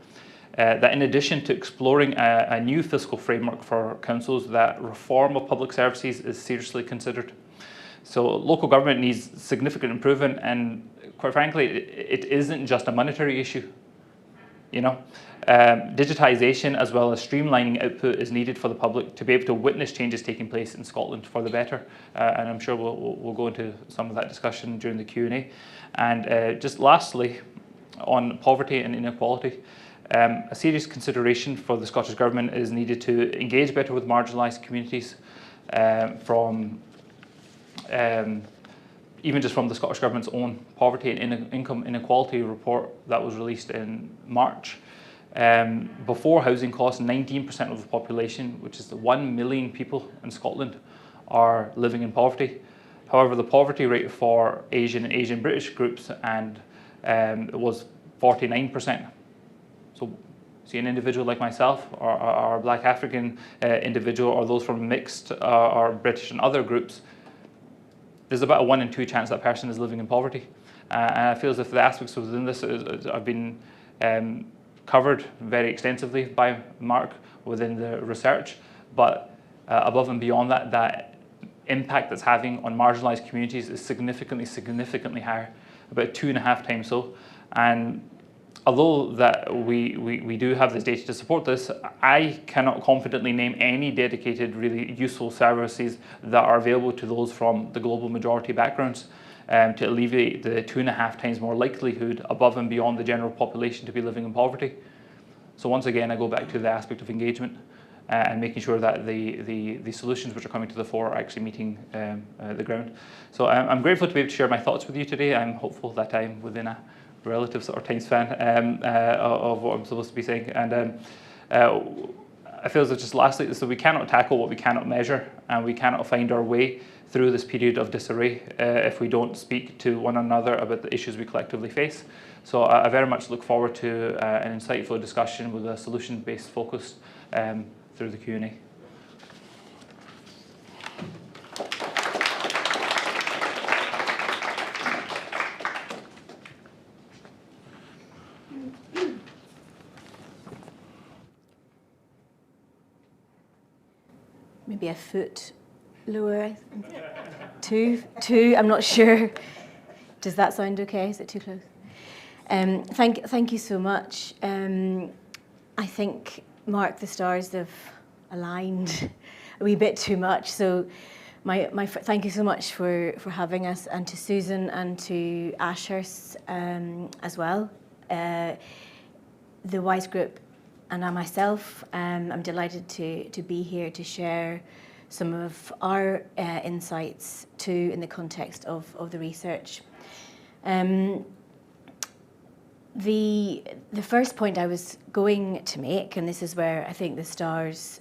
that in addition to exploring a new fiscal framework for councils, that reform of public services is seriously considered. So local government needs significant improvement, and quite frankly, it isn't just a monetary issue. Digitisation as well as streamlining output is needed for the public to be able to witness changes taking place in Scotland for the better, and I'm sure we'll go into some of that discussion during the Q&A. And just lastly, on poverty and inequality, a serious consideration for the Scottish Government is needed to engage better with marginalised communities, even just from the Scottish Government's own poverty and income inequality report that was released in March. Before housing costs, 19% of the population, which is 1 million people in Scotland, are living in poverty. However, the poverty rate for Asian and Asian British groups it was 49%. So see an individual like myself, or a Black African individual, or those from mixed or British and other groups, there's about a 1 in 2 chance that person is living in poverty. And I feel as if the aspects within this have been covered very extensively by Mark within the research, but above and beyond that, that impact that's having on marginalised communities is significantly higher, about 2.5 times so. And although that we do have this data to support this, I cannot confidently name any dedicated, really useful services that are available to those from the global majority backgrounds to alleviate the 2.5 times more likelihood above and beyond the general population to be living in poverty. So once again, I go back to the aspect of engagement and making sure that the solutions which are coming to the fore are actually meeting the ground. So I'm grateful to be able to share my thoughts with you today. I'm hopeful that I'm within a relative sort of time span of what I'm supposed to be saying. And I feel as if just lastly, so we cannot tackle what we cannot measure, and we cannot find our way through this period of disarray if we don't speak to one another about the issues we collectively face. So I very much look forward to an insightful discussion with a solution-based focus through the Q&A. Maybe a foot lower. Two, I'm not sure. Does that sound okay? Is it too close? Thank you so much. I think, Mark, the stars have aligned a wee bit too much. So thank you so much for having us, and to Susan and to Ashurst as well. The WISE Group and I myself, I'm delighted to be here to share some of our insights too in the context of the research. The first point I was going to make, and this is where I think the stars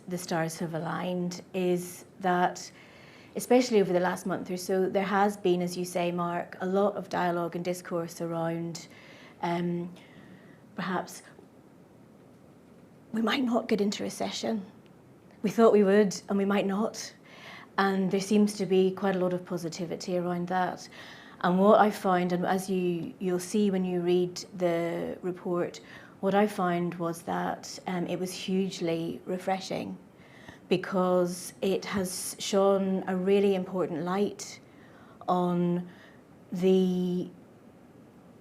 have aligned, is that especially over the last month or so, there has been, as you say, Mark, a lot of dialogue and discourse around perhaps we might not get into recession. we thought we would, and we might not. And there seems to be quite a lot of positivity around that. And what I find, and as you'll see when you read the report, what I found was that it was hugely refreshing, because it has shone a really important light on the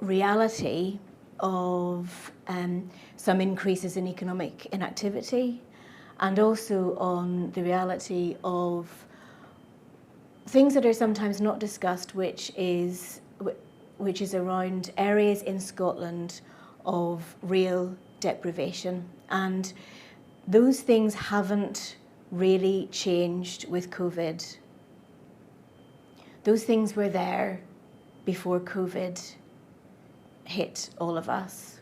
reality of some increases in economic inactivity, and also on the reality of things that are sometimes not discussed, which is around areas in Scotland of real deprivation. And those things haven't really changed with COVID. Those things were there before COVID hit all of us.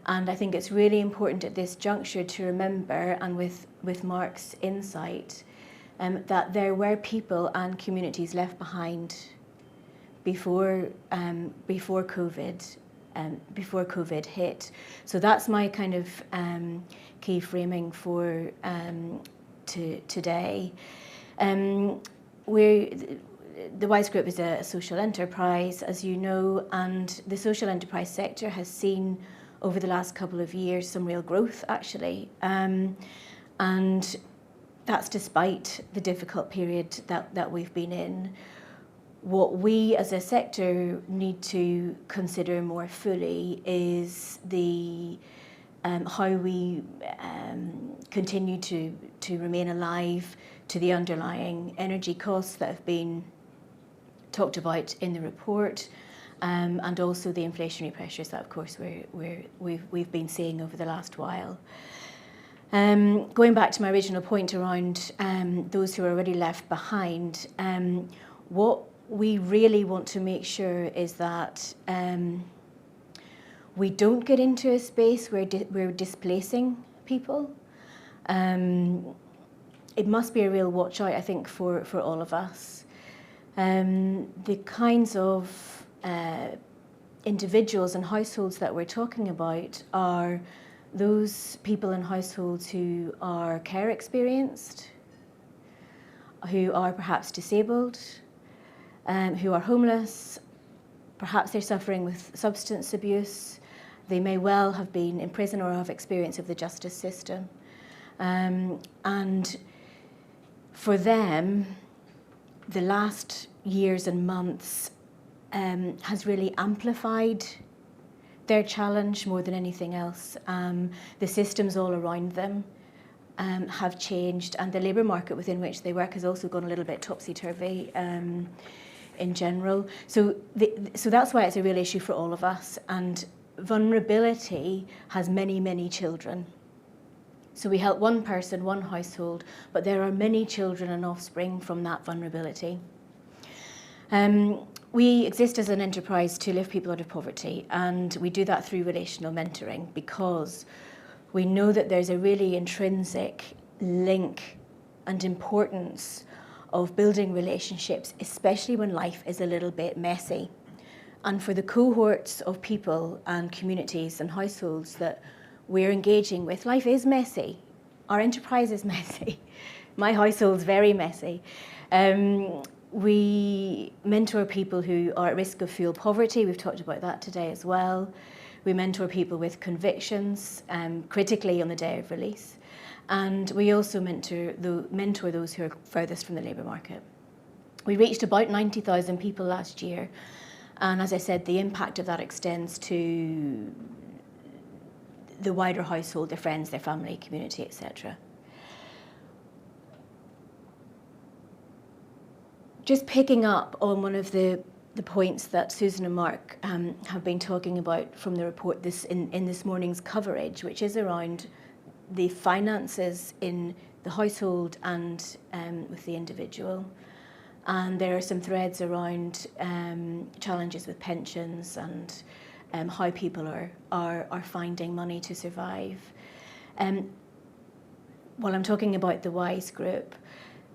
And I think it's really important at this juncture to remember, and with Mark's insight, that there were people and communities left behind before COVID hit. So that's my kind of key framing for today. The WISE Group is a social enterprise, as you know, and the social enterprise sector has seen over the last couple of years some real growth, actually. And that's despite the difficult period that we've been in. What we as a sector need to consider more fully is how we continue to remain alive to the underlying energy costs that have been talked about in the report, and also the inflationary pressures that, of course, we've been seeing over the last while. Going back to my original point around those who are already left behind, what we really want to make sure is that we don't get into a space where we're displacing people. It must be a real watch out, I think, for all of us. The kinds of individuals and households that we're talking about are those people in households who are care experienced, who are perhaps disabled, who are homeless. Perhaps they're suffering with substance abuse. They may well have been in prison or have experience of the justice system. And for them, the last years and months has really amplified their challenge more than anything else. The systems all around them have changed, and the labour market within which they work has also gone a little bit topsy-turvy in general. So that's why it's a real issue for all of us. And vulnerability has many, many children. So we help one person, one household, but there are many children and offspring from that vulnerability. We exist as an enterprise to lift people out of poverty, and we do that through relational mentoring, because we know that there's a really intrinsic link and importance of building relationships, especially when life is a little bit messy. And for the cohorts of people and communities and households that we're engaging with, life is messy. Our enterprise is messy. My household's very messy. We mentor people who are at risk of fuel poverty. We've talked about that today as well. We mentor people with convictions, critically on the day of release. And we also mentor those who are furthest from the labour market. We reached about 90,000 people last year. And as I said, the impact of that extends to the wider household, their friends, their family, community, etc. Just picking up on one of the points that Susan and Mark have been talking about from the report in this morning's coverage, which is around the finances in the household and with the individual. And there are some threads around challenges with pensions and how people are finding money to survive. While I'm talking about the WISE Group,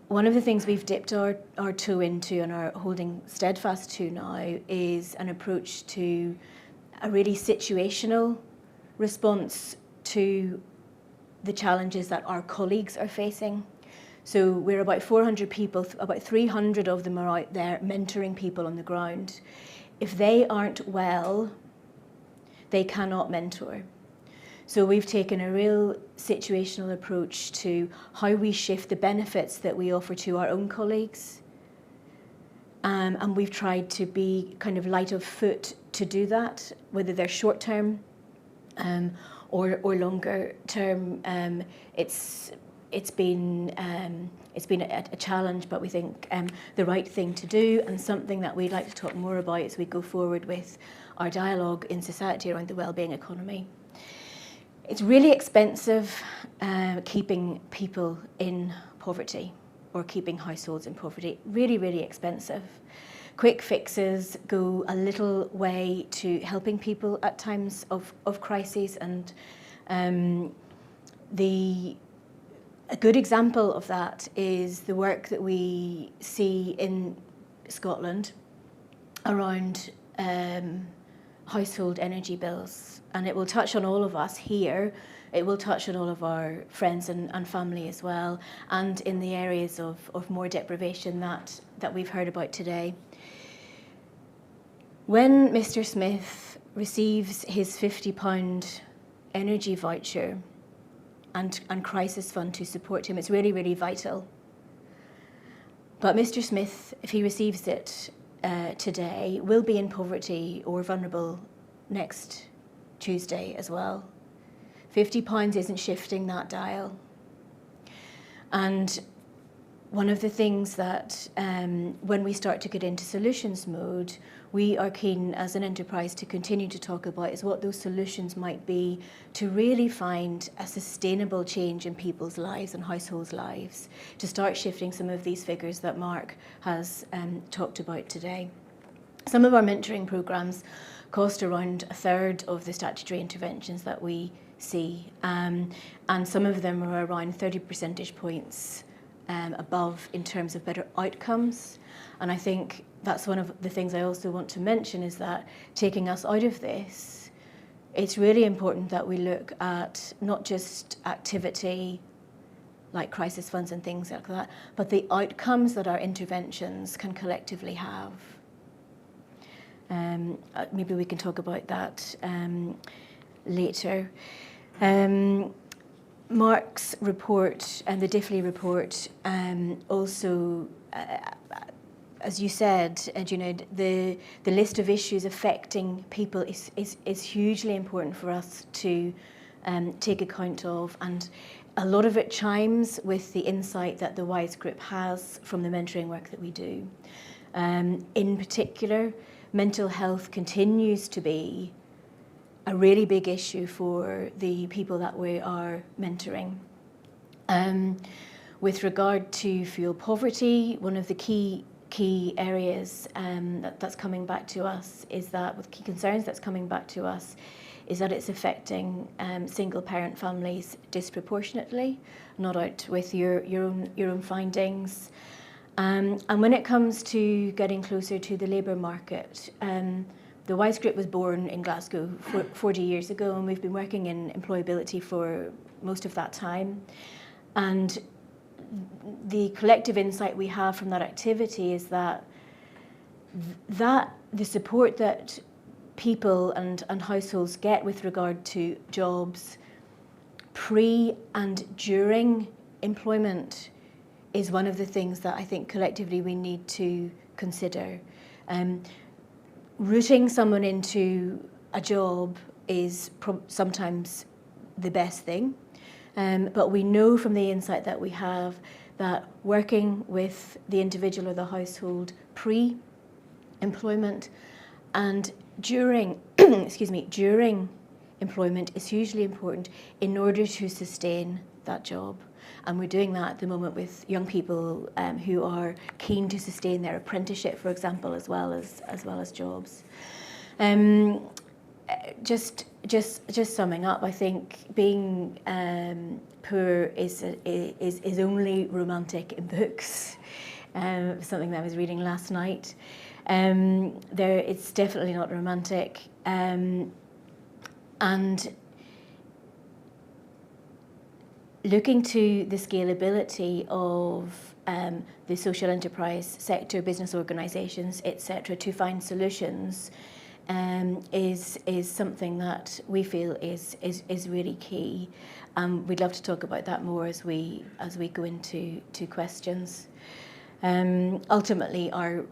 one of the things we've dipped our toe into and are holding steadfast to now is an approach to a really situational response to the challenges that our colleagues are facing. So we're about 400 people, about 300 of them are out there mentoring people on the ground. If they aren't well, they cannot mentor. So we've taken a real situational approach to how we shift the benefits that we offer to our own colleagues. And we've tried to be kind of light of foot to do that, whether they're short term or longer term. It's been a challenge, but we think the right thing to do, and something that we'd like to talk more about as we go forward with our dialogue in society around the wellbeing economy. It's really expensive keeping people in poverty or keeping households in poverty. Really, really expensive. Quick fixes go a little way to helping people at times of crises, and a good example of that is the work that we see in Scotland around household energy bills. And it will touch on all of us here. It will touch on all of our friends and family as well, and in the areas of more deprivation that we've heard about today. When Mr. Smith receives his £50 energy voucher and crisis fund to support him, it's really, really vital. But Mr. Smith, if he receives it today, will be in poverty or vulnerable next Tuesday as well. £50 isn't shifting that dial. And one of the things that when we start to get into solutions mode, we are keen as an enterprise to continue to talk about is what those solutions might be to really find a sustainable change in people's lives and households' lives, to start shifting some of these figures that Mark has talked about today. Some of our mentoring programmes cost around a third of the statutory interventions that we see, and some of them are around 30 percentage points above in terms of better outcomes. And I think that's one of the things I also want to mention is that taking us out of this, it's really important that we look at not just activity like crisis funds and things like that, but the outcomes that our interventions can collectively have. Maybe we can talk about that later. Mark's report and the Diffley report also, as you said, the list of issues affecting people is hugely important for us to take account of, and a lot of it chimes with the insight that the WISE group has from the mentoring work that we do. In particular, mental health continues to be a really big issue for the people that we are mentoring. With regard to fuel poverty, one of the key areas that's coming back to us is that, with key concerns that's coming back to us, is that it's affecting single parent families disproportionately. Not out with your own findings. And when it comes to getting closer to the labour market, the WISE group was born in Glasgow 40 years ago, and we've been working in employability for most of that time. And the collective insight we have from that activity is that the support that people and households get with regard to jobs pre and during employment is one of the things that I think collectively we need to consider. Rooting someone into a job is sometimes the best thing, but we know from the insight that we have that working with the individual or the household pre-employment and during, during employment is hugely important in order to sustain that job. And we're doing that at the moment with young people who are keen to sustain their apprenticeship, for example, as well as jobs. Just summing up, I think being poor is only romantic in books. Something that I was reading last night. It's definitely not romantic, and looking to the scalability of the social enterprise sector, business organisations, etc., to find solutions is something that we feel is really key. We'd love to talk about that more as we go into questions. Ultimately, our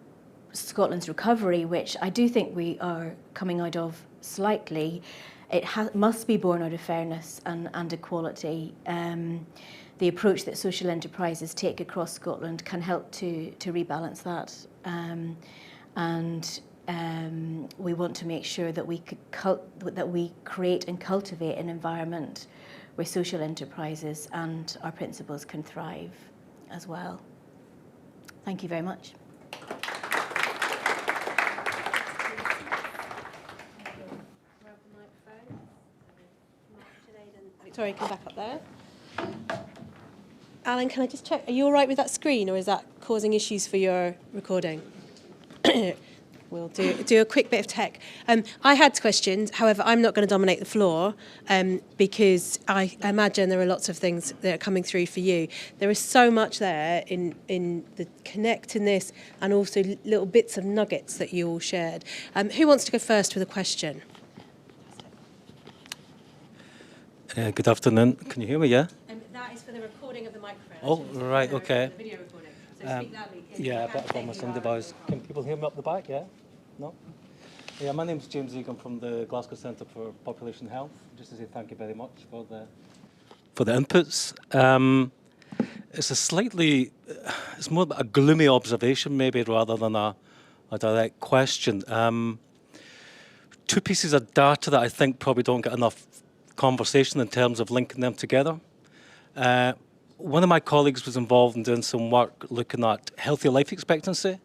Scotland's recovery, which I do think we are coming out of slightly, it must be born out of fairness and equality. The approach that social enterprises take across Scotland can help to rebalance that. We want to make sure that we create and cultivate an environment where social enterprises and our principles can thrive as well. Thank you very much. Victoria, come back up there. Alan, can I just check, are you all right with that screen, or is that causing issues for your recording? We'll do a quick bit of tech. I had questions, however, I'm not going to dominate the floor because I imagine there are lots of things that are coming through for you. There is so much there in the connectedness and also little bits of nuggets that you all shared. Who wants to go first with a question? Good afternoon. Can you hear me, yeah? That is for the recording of the microphone. Oh, right, okay. The video recording. So speak loudly. Yeah, but I've got my Sunday boys. Can people hear me up the back, yeah? No? Yeah, my name's James Egan from the Glasgow Centre for Population Health. Just to say thank you very much for the inputs. It's more a gloomy observation maybe rather than a direct question. Two pieces of data that I think probably don't get enough conversation in terms of linking them together. One of my colleagues was involved in doing some work looking at healthy life expectancy.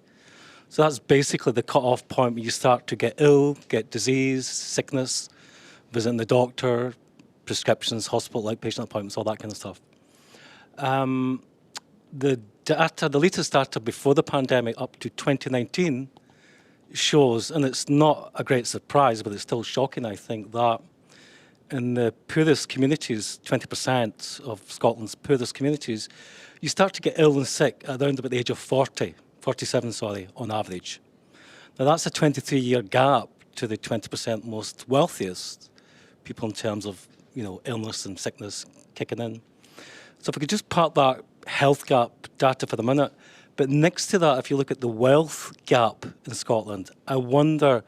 So that's basically the cut-off point where you start to get ill, get disease, sickness, visiting the doctor, prescriptions, hospital, outpatient appointments, all that kind of stuff. The latest data before the pandemic up to 2019 shows, and it's not a great surprise, but it's still shocking, I think, that in the poorest communities, 20% of Scotland's poorest communities, you start to get ill and sick around about the age of 47, on average. Now that's a 23-year gap to the 20% most wealthiest people in terms of, illness and sickness kicking in. So if we could just park that health gap data for the minute, but next to that, if you look at the wealth gap in Scotland, I wonder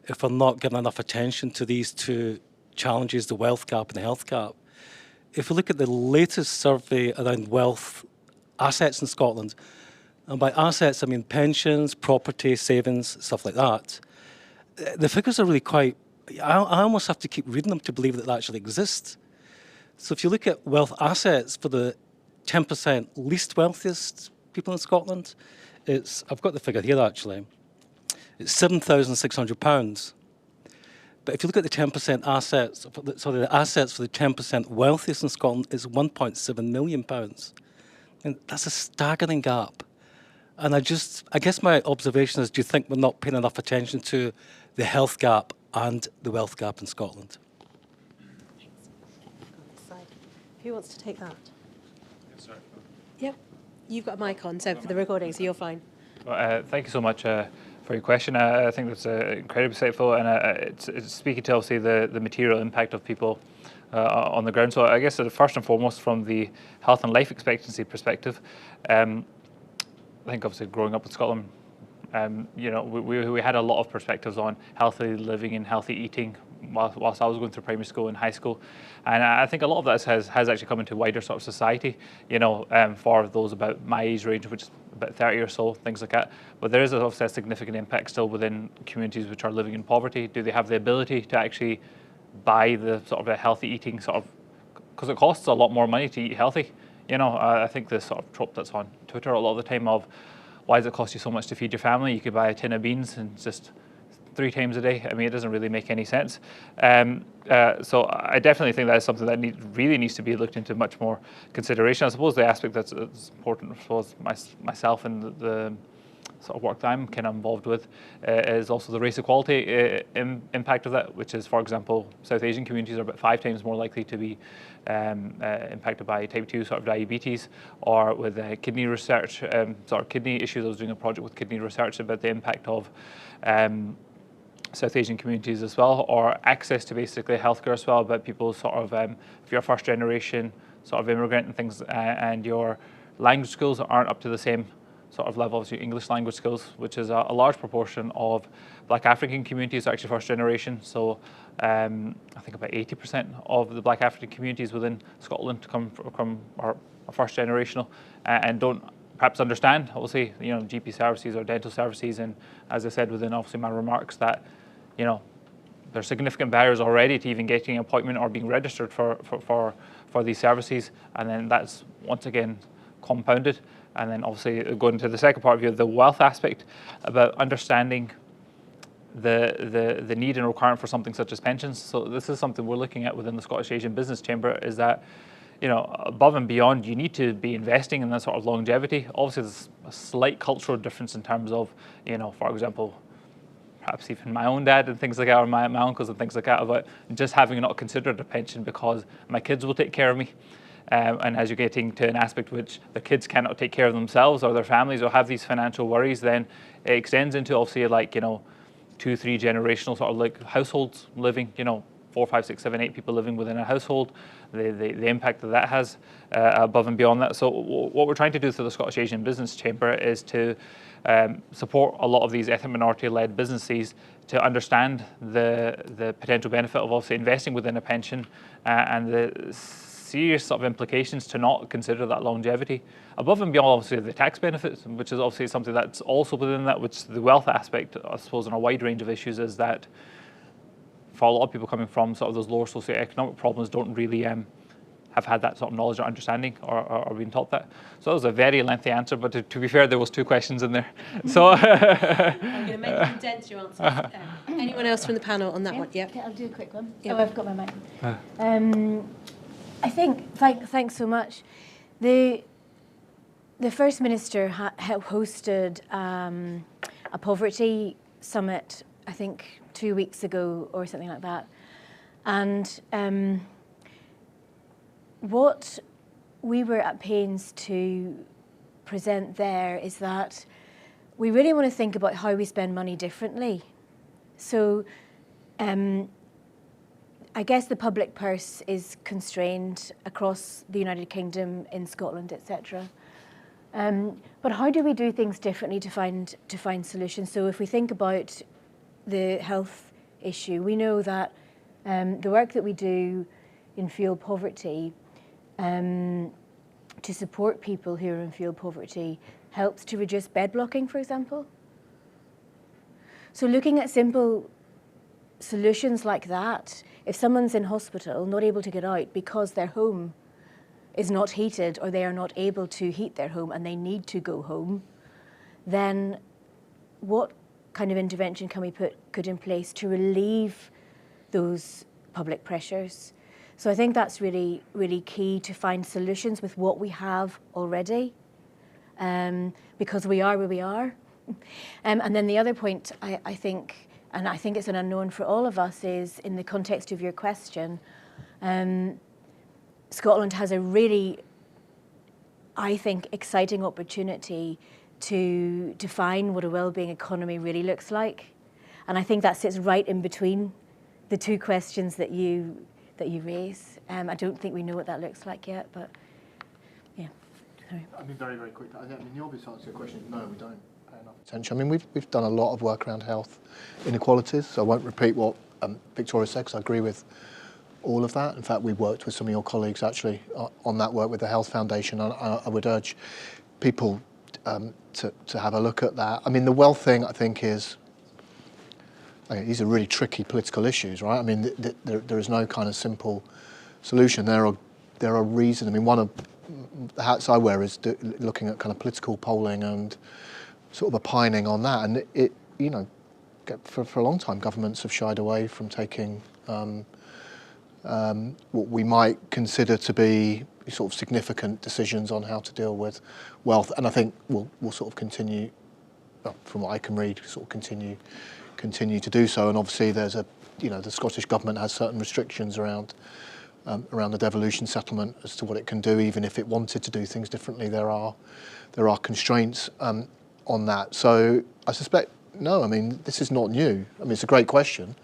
if we're not giving enough attention to these two challenges, the wealth gap and the health gap. If we look at the latest survey around wealth assets in Scotland, and by assets I mean pensions, property, savings, stuff like that, the figures are really quite, I almost have to keep reading them to believe that they actually exist. So if you look at wealth assets for the 10% least wealthiest people in Scotland, I've got the figure here actually, it's £7,600. But if you look at the 10% assets, the assets for the 10% wealthiest in Scotland is £1.7 million. And that's a staggering gap. And I guess my observation is, do you think we're not paying enough attention to the health gap and the wealth gap in Scotland? Who wants to take that? Yes, yep. You've got a mic on, so for the recording, so you're fine. Well, thank you so much for your question. I think that's incredibly insightful, and it's speaking to obviously the material impact of people on the ground. So I guess first and foremost, from the health and life expectancy perspective, I think obviously growing up in Scotland, we had a lot of perspectives on healthy living and healthy eating whilst I was going through primary school and high school, and I think a lot of that has actually come into wider sort of society, for those about my age range, which is about 30 or so, things like that. But there is obviously a significant impact still within communities which are living in poverty. Do they have the ability to actually buy the sort of a healthy eating sort of, because it costs a lot more money to eat healthy. I think the sort of trope that's on Twitter a lot of the time of, why does it cost you so much to feed your family? You could buy a tin of beans and just 3 times a day. I mean, it doesn't really make any sense. So I definitely think that is something that really needs to be looked into much more consideration. I suppose the aspect that's important for myself and the sort of work that I'm kind of involved with is also the race equality impact of that, which is, for example, South Asian communities are about 5 times more likely to be impacted by type 2 sort of diabetes, or with kidney research, sort of kidney issues. I was doing a project with kidney research about the impact of South Asian communities as well, or access to basically healthcare as well, but people sort of, if you're a first generation sort of immigrant and things, and your language skills aren't up to the same sort of level as your English language skills, which is a large proportion of Black African communities are actually first generation. So I think about 80% of the Black African communities within Scotland are first generational and don't perhaps understand, obviously, GP services or dental services. And as I said within obviously my remarks, that there's significant barriers already to even getting an appointment or being registered for these services, and then that's once again compounded. And then obviously going to the second part of you, the wealth aspect, about understanding the need and requirement for something such as pensions. So this is something we're looking at within the Scottish Asian Business Chamber, is that above and beyond, you need to be investing in that sort of longevity. Obviously, there's a slight cultural difference in terms of, for example, perhaps even my own dad and things like that, or my uncles and things like that, about just having not considered a pension because my kids will take care of me. And as you're getting to an aspect which the kids cannot take care of themselves or their families or have these financial worries, then it extends into obviously 2-3 generational sort of like households living, 4, 5, 6, 7, 8 people living within a household, the impact that has above and beyond that. So what we're trying to do through the Scottish Asian Business Chamber is to support a lot of these ethnic minority-led businesses to understand the potential benefit of obviously investing within a pension and the serious sort of implications to not consider that longevity. Above and beyond obviously the tax benefits, which is obviously something that's also within that, which the wealth aspect, I suppose, in a wide range of issues, is that for a lot of people coming from sort of those lower socioeconomic problems don't really have had that sort of knowledge or understanding or been taught that. So that was a very lengthy answer, but to be fair, there was 2 questions in there. So I'm going to make you condense your answers. Anyone else from the panel on that one? Yeah. Okay, I'll do a quick one. Yep. Oh, I've got my mic. I think, thanks so much. The First Minister hosted a poverty summit, I think 2 weeks ago or something like that. And what we were at pains to present there is that we really want to think about how we spend money differently. So I guess the public purse is constrained across the United Kingdom, in Scotland, etc. But how do we do things differently to find solutions? So if we think about the health issue, we know that the work that we do in fuel poverty to support people who are in fuel poverty helps to reduce bed blocking, for example. So looking at simple solutions like that, if someone's in hospital not able to get out because their home is not heated or they are not able to heat their home and they need to go home, then what kind of intervention can we put in place to relieve those public pressures? So I think that's really, really key, to find solutions with what we have already, because we are where we are. And then the other point, I think, and I think it's an unknown for all of us, is in the context of your question, Scotland has a really, I think, exciting opportunity to define what a wellbeing economy really looks like. And I think that sits right in between the 2 questions that you raise. I don't think we know what that looks like yet, but yeah. Sorry. I mean, very, very quick. The obvious answer to your question is no, we don't pay enough attention. I mean, we've done a lot of work around health inequalities, so I won't repeat what Victoria said, because I agree with all of that. In fact, we worked with some of your colleagues actually on that work with the Health Foundation. I would urge people to have a look at that. I mean, the wealth thing, I think, is, these are really tricky political issues, right? I mean, there is no kind of simple solution. There are reasons. I mean, one of the hats I wear is looking at kind of political polling and sort of opining on that. And it, for a long time, governments have shied away from taking what we might consider to be sort of significant decisions on how to deal with wealth. And I think we'll sort of continue well, from what I can read, sort of continue to do so. And obviously, there's the Scottish Government has certain restrictions around the devolution settlement as to what it can do. Even if it wanted to do things differently, there are constraints on that. So I suspect, no, I mean, this is not new. I mean, it's a great question,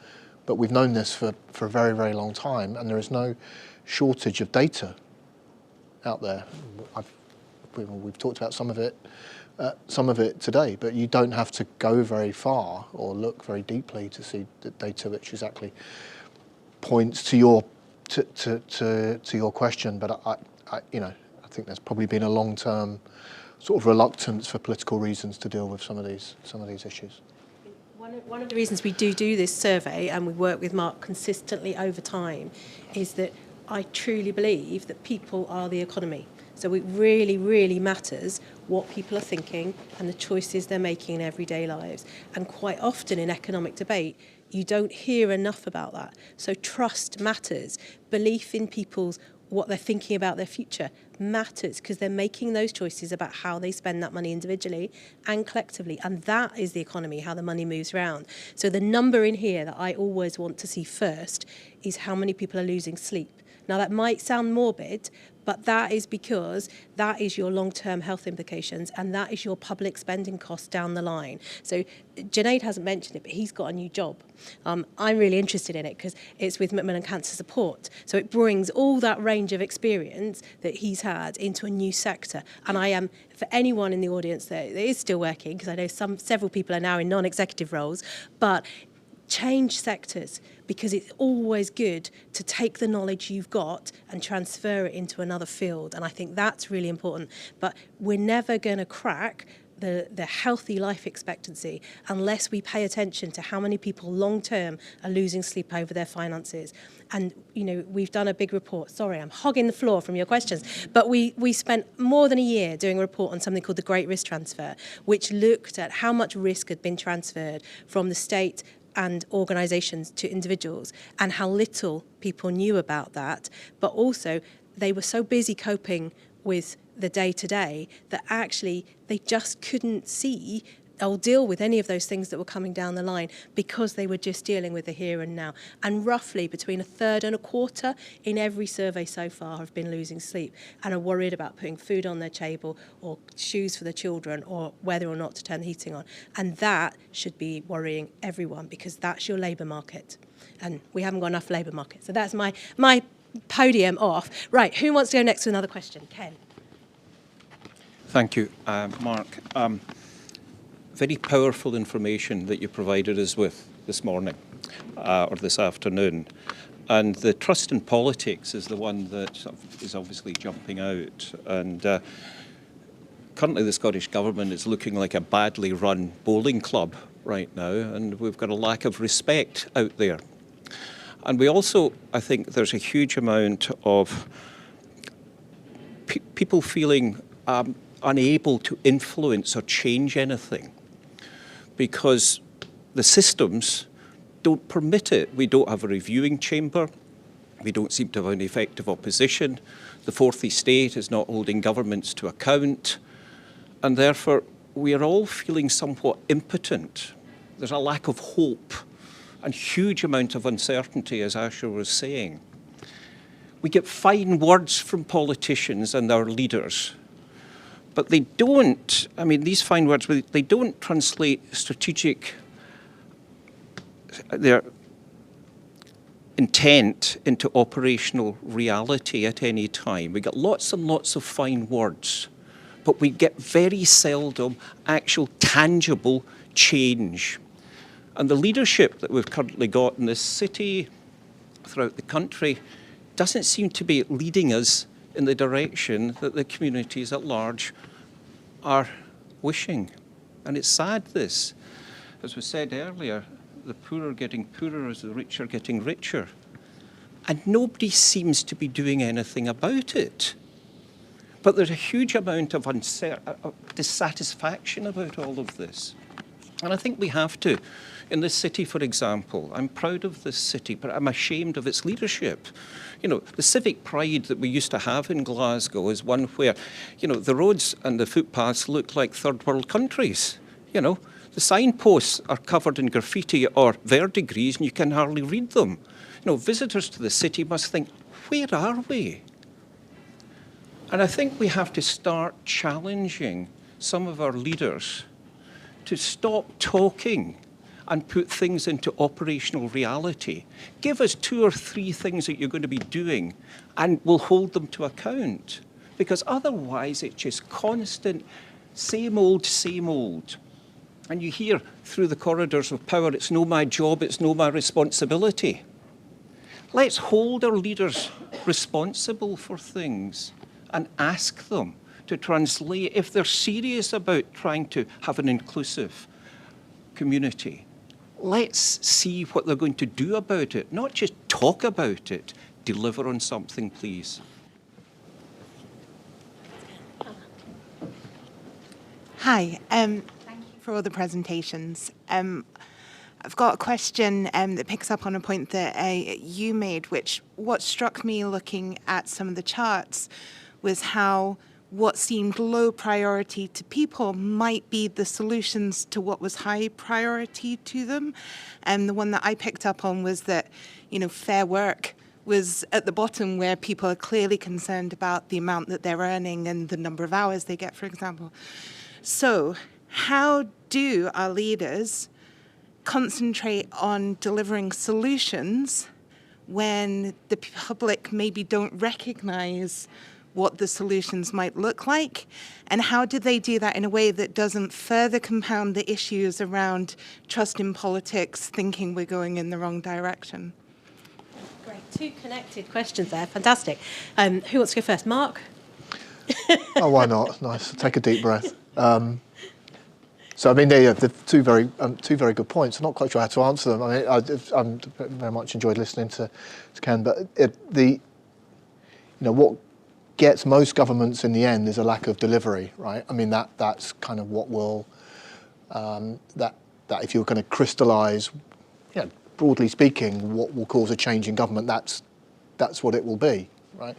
but we've known this for a very, very long time, and there is no shortage of data out there. We've talked about some of it today, but you don't have to go very far or look very deeply to see the data which exactly points to your question. But I think there's probably been a long-term sort of reluctance for political reasons to deal with some of these issues. One of the reasons we do this survey, and we work with Mark consistently over time, is that I truly believe that people are the economy. So it really, really matters what people are thinking and the choices they're making in everyday lives. And quite often in economic debate, you don't hear enough about that. So trust matters. Belief in people's what they're thinking about their future matters, because they're making those choices about how they spend that money individually and collectively. And that is the economy, how the money moves around. So the number in here that I always want to see first is how many people are losing sleep. Now, that might sound morbid, but that is because that is your long-term health implications, and that is your public spending costs down the line. So Junaid hasn't mentioned it, but he's got a new job. I'm really interested in it because it's with Macmillan Cancer Support. So it brings all that range of experience that he's had into a new sector. And I am, for anyone in the audience that is still working, because I know several people are now in non-executive roles, but change sectors, because it's always good to take the knowledge you've got and transfer it into another field. And I think that's really important. But we're never going to crack the healthy life expectancy unless we pay attention to how many people long-term are losing sleep over their finances. And, we've done a big report. Sorry, I'm hogging the floor from your questions. But we spent more than a year doing a report on something called the Great Risk Transfer, which looked at how much risk had been transferred from the state and organisations to individuals, and how little people knew about that. But also, they were so busy coping with the day-to-day that actually they just couldn't see or deal with any of those things that were coming down the line because they were just dealing with the here and now. And roughly between a third and a quarter in every survey so far have been losing sleep and are worried about putting food on their table or shoes for the children or whether or not to turn the heating on. And that should be worrying everyone, because that's your labour market. And we haven't got enough labour market. So that's my podium off. Right, who wants to go next to another question? Ken. Thank you, Mark. Very powerful information that you provided us with this morning or this afternoon. And the trust in politics is the one that is obviously jumping out. And currently the Scottish Government is looking like a badly run bowling club right now, and we've got a lack of respect out there. And we also, I think there's a huge amount of people feeling unable to influence or change anything, because the systems don't permit it. We don't have a reviewing chamber. We don't seem to have an effective opposition. The fourth estate is not holding governments to account. And therefore, we are all feeling somewhat impotent. There's a lack of hope and huge amount of uncertainty, as Asher was saying. We get fine words from politicians and our leaders, but they don't, these fine words, they don't translate their intent into operational reality at any time. We get lots and lots of fine words, but we get very seldom actual tangible change. And the leadership that we've currently got in this city, throughout the country, doesn't seem to be leading us in the direction that the communities at large are wishing. And it's sad, this. As was said earlier, the poor are getting poorer as the rich are getting richer. And nobody seems to be doing anything about it. But there's a huge amount of dissatisfaction about all of this. And I think we have to. In this city, for example, I'm proud of this city, but I'm ashamed of its leadership. The civic pride that we used to have in Glasgow is one where, the roads and the footpaths look like third world countries. The signposts are covered in graffiti or verdigris and you can hardly read them. You know, visitors to the city must think, where are we? And I think we have to start challenging some of our leaders to stop talking and put things into operational reality. Give us 2 or 3 things that you're going to be doing and we'll hold them to account. Because otherwise it's just constant, same old, same old. And you hear through the corridors of power, it's no my job, it's no my responsibility. Let's hold our leaders responsible for things and ask them to translate, if they're serious about trying to have an inclusive community, let's see what they're going to do about it, not just talk about it. Deliver on something, please. Hi, thank you for all the presentations. I've got a question that picks up on a point that you made, which what struck me looking at some of the charts was how what seemed low priority to people might be the solutions to what was high priority to them. And the one that I picked up on was that, you know, fair work was at the bottom, where people are clearly concerned about the amount that they're earning and the number of hours they get, for example. So how do our leaders concentrate on delivering solutions when the public maybe don't recognize what the solutions might look like? And how do they do that in a way that doesn't further compound the issues around trust in politics, thinking we're going in the wrong direction? Great, 2 connected questions there, fantastic. Who wants to go first? Mark? Oh, why not? Nice. Take a deep breath. So, I mean, they're two very good points. I'm not quite sure how to answer them. I mean, I'm very much enjoyed listening to Ken, but what gets most governments in the end is a lack of delivery, right? I mean, that's kind of what will that if you're going to crystallise, broadly speaking, what will cause a change in government, that's what it will be, right?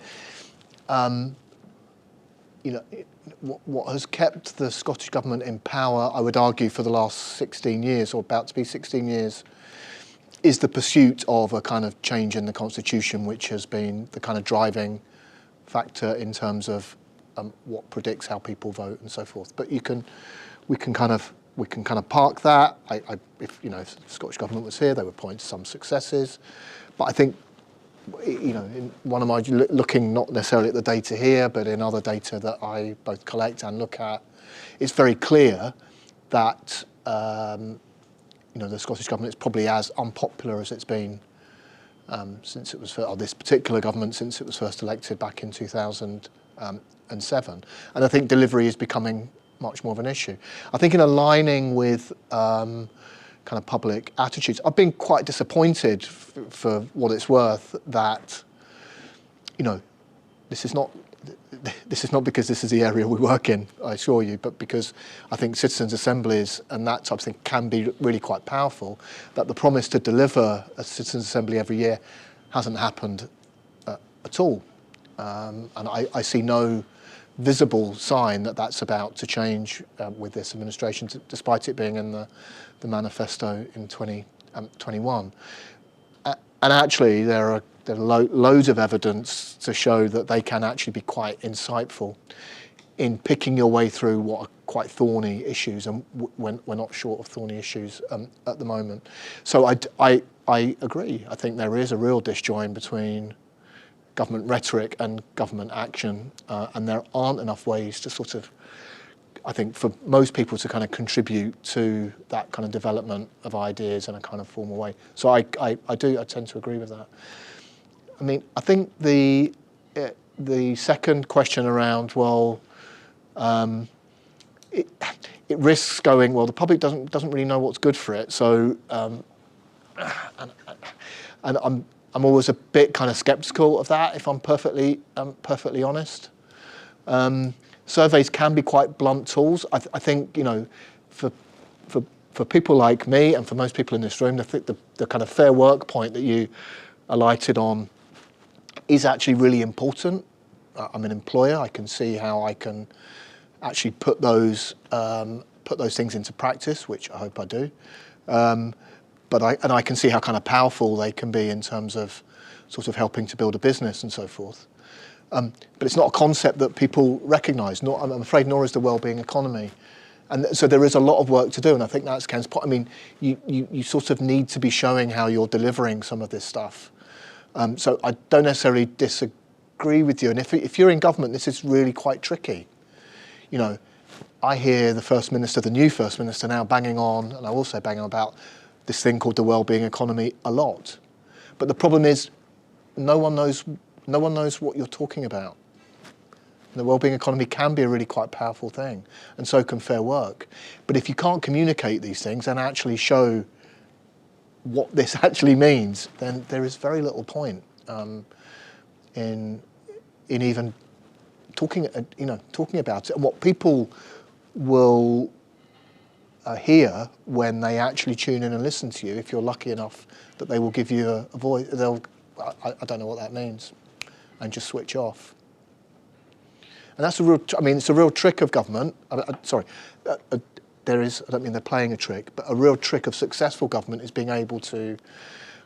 What has kept the Scottish Government in power, I would argue, for the last 16 years, or about to be 16 years, is the pursuit of a kind of change in the Constitution, which has been the kind of driving factor in terms of what predicts how people vote and so forth. But we can kind of park that. If the Scottish Government was here, they would point to some successes. But I think, in one of my looking not necessarily at the data here, but in other data that I both collect and look at, it's very clear that the Scottish Government is probably as unpopular as it's been since it was this particular government since it was first elected back in 2007, and I think delivery is becoming much more of an issue. I think in aligning with kind of public attitudes, I've been quite disappointed for what it's worth that, this is not because this is the area we work in, I assure you, but because I think citizens' assemblies and that type of thing can be really quite powerful, that the promise to deliver a citizens' assembly every year hasn't happened at all. And I see no visible sign that that's about to change with this administration, despite it being in the manifesto in 2021. And actually, there are loads of evidence to show that they can actually be quite insightful in picking your way through what are quite thorny issues, and we're not short of thorny issues at the moment. So I agree. I think there is a real disjoin between government rhetoric and government action, and there aren't enough ways to sort of, I think, for most people to kind of contribute to that kind of development of ideas in a kind of formal way. So I tend to agree with that. I mean, I think the second question around, it risks going, the public doesn't really know what's good for it. So, and I'm always a bit kind of sceptical of that, if I'm perfectly honest. Surveys can be quite blunt tools. I think, for people like me and for most people in this room, I think the kind of fair work point that you alighted on is actually really important. I'm an employer. I can see how I can actually put those put those things into practice, which I hope I do. But I can see how kind of powerful they can be in terms of sort of helping to build a business and so forth. But it's not a concept that people recognise. I'm afraid nor is the wellbeing economy. And so there is a lot of work to do, and I think that's Ken's point. I mean, you sort of need to be showing how you're delivering some of this stuff. So I don't necessarily disagree with you. And if you're in government, this is really quite tricky. You know, I hear the First Minister, the new First Minister now banging on, and I also bang on about this thing called the wellbeing economy a lot. But the problem is, no one knows what you're talking about. The wellbeing economy can be a really quite powerful thing, and so can fair work. But if you can't communicate these things and actually show what this actually means, then there is very little point in even talking about it. And what people will hear when they actually tune in and listen to you, if you're lucky enough that they will give you a voice, I don't know what that means, and just switch off. And that's it's a real trick of government. There is, I don't mean they're playing a trick, but a real trick of successful government is being able to,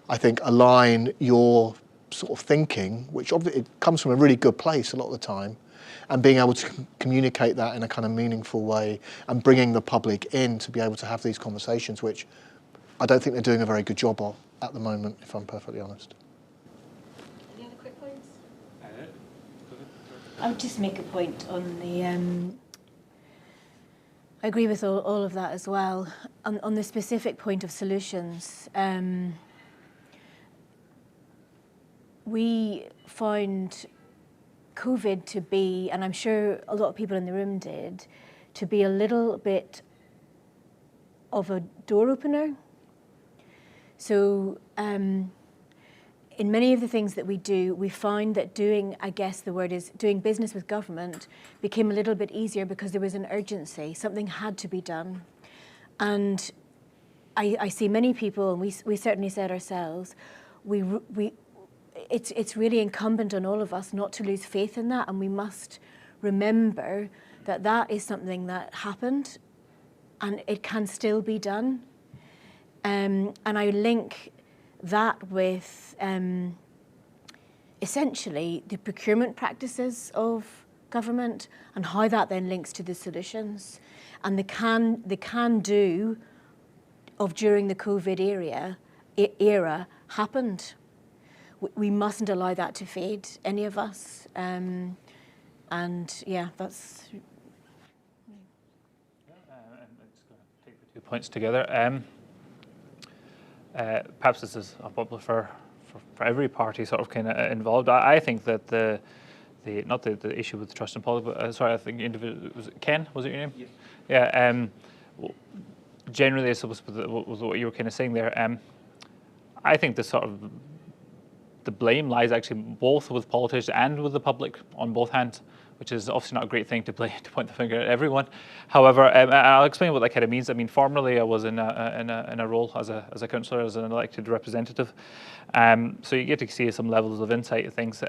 I think, align your sort of thinking, which obviously it comes from a really good place a lot of the time, and being able to communicate that in a kind of meaningful way and bringing the public in to be able to have these conversations, which I don't think they're doing a very good job of at the moment, if I'm perfectly honest. Any other quick points? I would just make a point on the... I agree with all of that as well. On the specific point of solutions, we found COVID to be, and I'm sure a lot of people in the room did, to be a little bit of a door opener. So in many of the things that we do, we find that doing business with government became a little bit easier because there was an urgency. Something had to be done. And I see many people, and we certainly said ourselves, it's really incumbent on all of us not to lose faith in that, and we must remember that that is something that happened and it can still be done. And I link that with essentially the procurement practices of government and how that then links to the solutions. And the can-do of during the COVID era happened. We mustn't allow that to fade, any of us. And yeah, that's... I'm just going to take the 2 points together. Perhaps this is a problem for every party sort of kind of involved. I think that not the issue with trust in politics, but sorry, I think individual, was it Ken? Was it your name? Yes. Yeah. Generally, I suppose with what you were kind of saying there, I think the blame lies actually both with politicians and with the public on both hands, which is obviously not a great thing to point the finger at everyone. However, I'll explain what that kind of means. I mean, formerly I was in a role as a councillor, as an elected representative, so you get to see some levels of insight of things.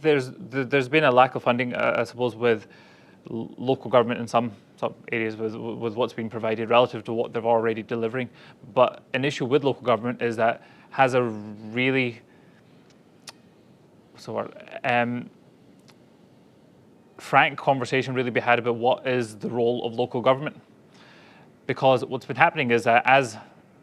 There's been a lack of funding, I suppose, with local government in some areas with what's being provided relative to what they're already delivering. But an issue with local government is that has a really frank conversation really be had about what is the role of local government. Because what's been happening is that as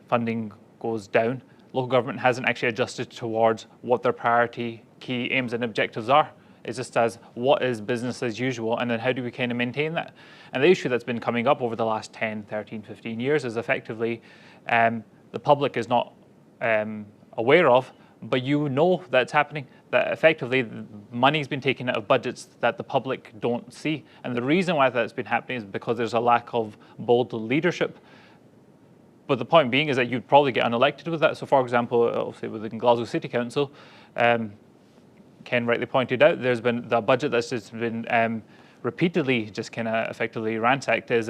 funding goes down, local government hasn't actually adjusted towards what their priority key aims and objectives are. It's just as what is business as usual, and then how do we kind of maintain that? And the issue that's been coming up over the last 10, 13, 15 years is effectively the public is not aware of, but you know that's happening, that effectively money's been taken out of budgets that the public don't see. And the reason why that's been happening is because there's a lack of bold leadership. But the point being is that you'd probably get unelected with that. So for example, obviously within Glasgow City Council, Ken rightly pointed out, there's been the budget that's just been repeatedly just kind of effectively ransacked is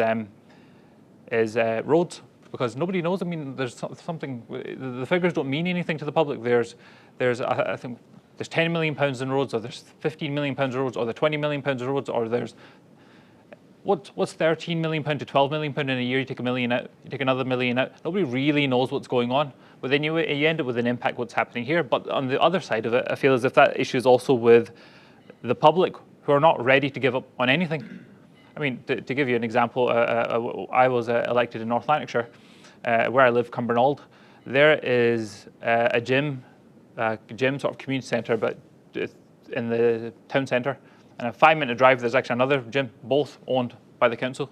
roads, because nobody knows. I mean, there's something. The figures don't mean anything to the public. I think there's £10 million in roads, or there's £15 million in roads, or there's £20 million in roads, or there's what's 13 million pound to 12 million pound in a year? You take a million out, you take another million out. Nobody really knows what's going on. But then you end up with an impact what's happening here. But on the other side of it, I feel as if that issue is also with the public who are not ready to give up on anything. I mean, to give you an example, I was elected in North Lanarkshire, where I live, Cumbernauld. There is a gym sort of community centre, but in the town centre. And a 5-minute drive, there's actually another gym, both owned by the council.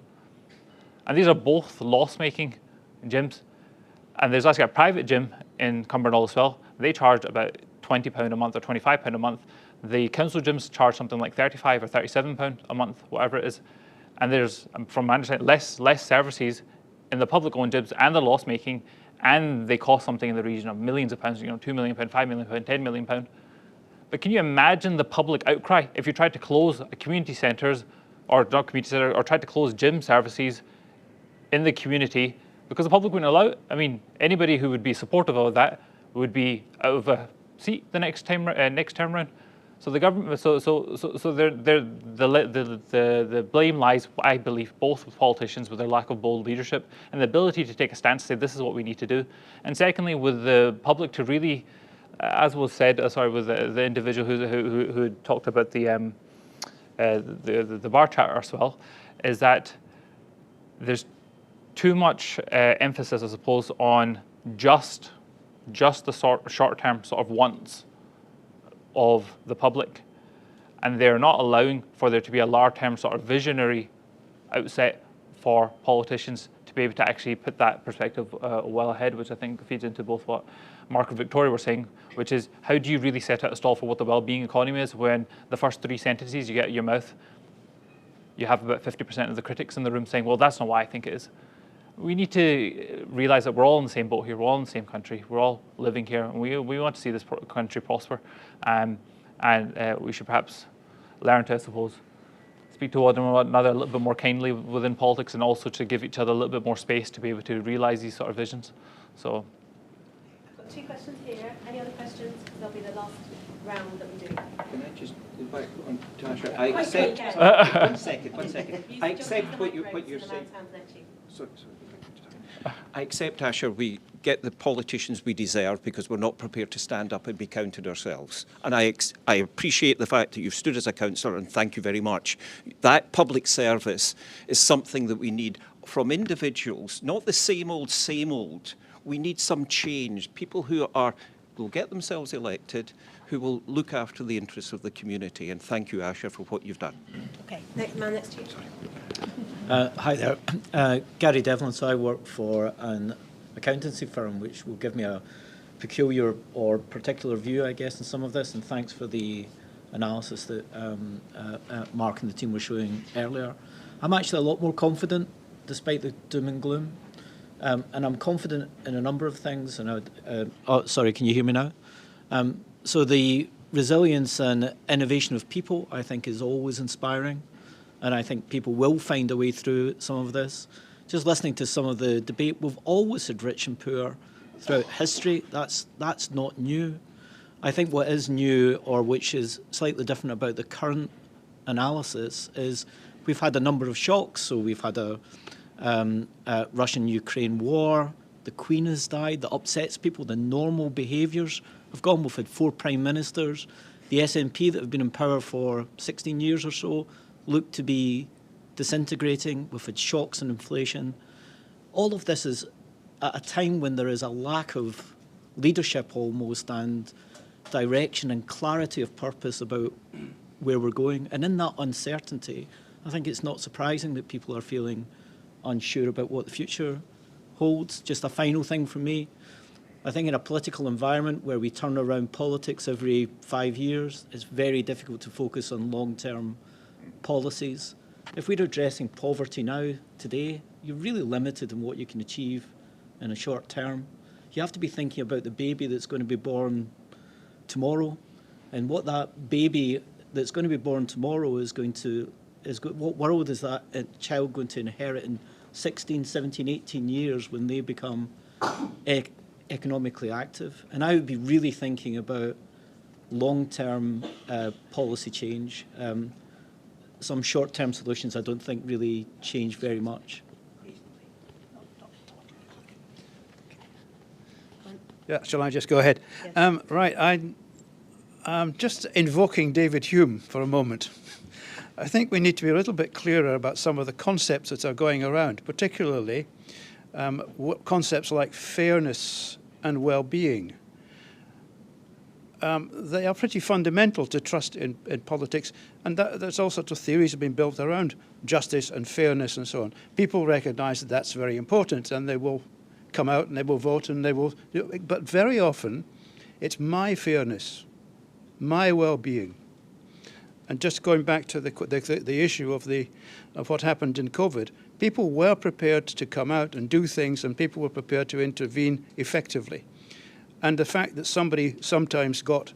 And these are both loss-making gyms. And there's actually a private gym in Cumbernauld as well. They charge about £20 a month or £25 a month. The council gyms charge something like £35 or £37 a month, whatever it is. And there's, from my understanding, less services in the public-owned gyms and the loss-making, and they cost something in the region of millions of pounds, £2 million, £5 million, £10 million. But can you imagine the public outcry if you tried to close community centres, or not community centre, or tried to close gym services in the community because the public wouldn't allow it? I mean, anybody who would be supportive of that would be out of a seat the next term round. So the government, so the blame lies, I believe, both with politicians with their lack of bold leadership and the ability to take a stance and say this is what we need to do, and secondly, with the public to really, as was said, with the individual who had talked about the bar charter as well, is that there's too much emphasis, I suppose, on just the short-term sort of wants of the public, and they're not allowing for there to be a large-term sort of visionary outset for politicians to be able to actually put that perspective well ahead, which I think feeds into both what Mark and Victoria were saying, which is how do you really set out a stall for what the well-being economy is when the first 3 sentences you get out of your mouth, you have about 50% of the critics in the room saying, well, that's not what I think it is. We need to realise that we're all in the same boat here, we're all in the same country, we're all living here, and we want to see this country prosper. And we should perhaps learn to, I suppose, speak to one another a little bit more kindly within politics, and also to give each other a little bit more space to be able to realise these sort of visions. So, I've got 2 questions here. Any other questions? Because that'll be the last round that we do. Can I just go back on Tasha? I accept. One second. I accept what you're saying. Sorry. I accept, Asher, we get the politicians we deserve because we're not prepared to stand up and be counted ourselves. And I appreciate the fact that you've stood as a councillor, and thank you very much. That public service is something that we need from individuals, not the same old. We need some change. People who will get themselves elected, who will look after the interests of the community. And thank you, Asher, for what you've done. Okay, next man next to you. Sorry. Hi there, Gary Devlin. So I work for an accountancy firm which will give me a peculiar or particular view, I guess, in some of this, and thanks for the analysis that Mark and the team were showing earlier. I'm actually a lot more confident despite the doom and gloom, and I'm confident in a number of things. And sorry, can you hear me now? So the resilience and innovation of people, I think, is always inspiring. And I think people will find a way through some of this. Just listening to some of the debate, we've always had rich and poor throughout history. That's not new. I think what is new, or which is slightly different about the current analysis, is we've had a number of shocks. So we've had a Russian-Ukraine war. The Queen has died. That upsets people. The normal behaviours have gone. We've had 4 prime ministers. The SNP that have been in power for 16 years or so look to be disintegrating. We've had shocks and inflation. All of this is at a time when there is a lack of leadership almost, and direction and clarity of purpose about where we're going. And in that uncertainty, I think it's not surprising that people are feeling unsure about what the future holds. Just a final thing from me. I think in a political environment where we turn around politics every 5 years, it's very difficult to focus on long-term policies. If we're addressing poverty now, today, you're really limited in what you can achieve in a short term. You have to be thinking about the baby that's going to be born tomorrow, and what that baby that's going to be born tomorrow what world is that child going to inherit in 16, 17, 18 years when they become economically active? And I would be really thinking about long-term policy change. some short-term solutions I don't think really change very much. Yeah, shall I just go ahead? Yes. Right, I'm just invoking David Hume for a moment. I think we need to be a little bit clearer about some of the concepts that are going around, particularly concepts like fairness and well-being. They are pretty fundamental to trust in politics, and there's all sorts of theories have been built around justice and fairness and so on. People recognise that that's very important, and they will come out and they will vote and they will do it. But very often, it's my fairness, my well-being. And just going back to the issue of what happened in COVID, people were prepared to come out and do things, and people were prepared to intervene effectively. And the fact that somebody sometimes got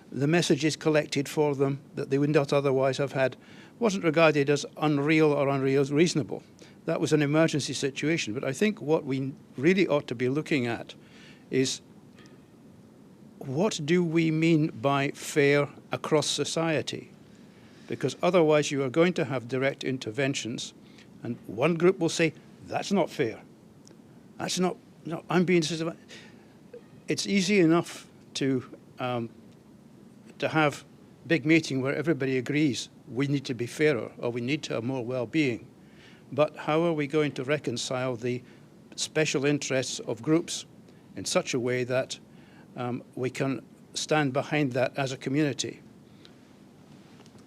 the messages collected for them that they would not otherwise have had wasn't regarded as unreal or unreasonable. That was an emergency situation. But I think what we really ought to be looking at is, what do we mean by fair across society? Because otherwise you are going to have direct interventions, and one group will say, that's not fair. That's not, no, I'm being systematic. It's easy enough to have a big meeting where everybody agrees we need to be fairer or we need to have more well-being. But how are we going to reconcile the special interests of groups in such a way that we can stand behind that as a community?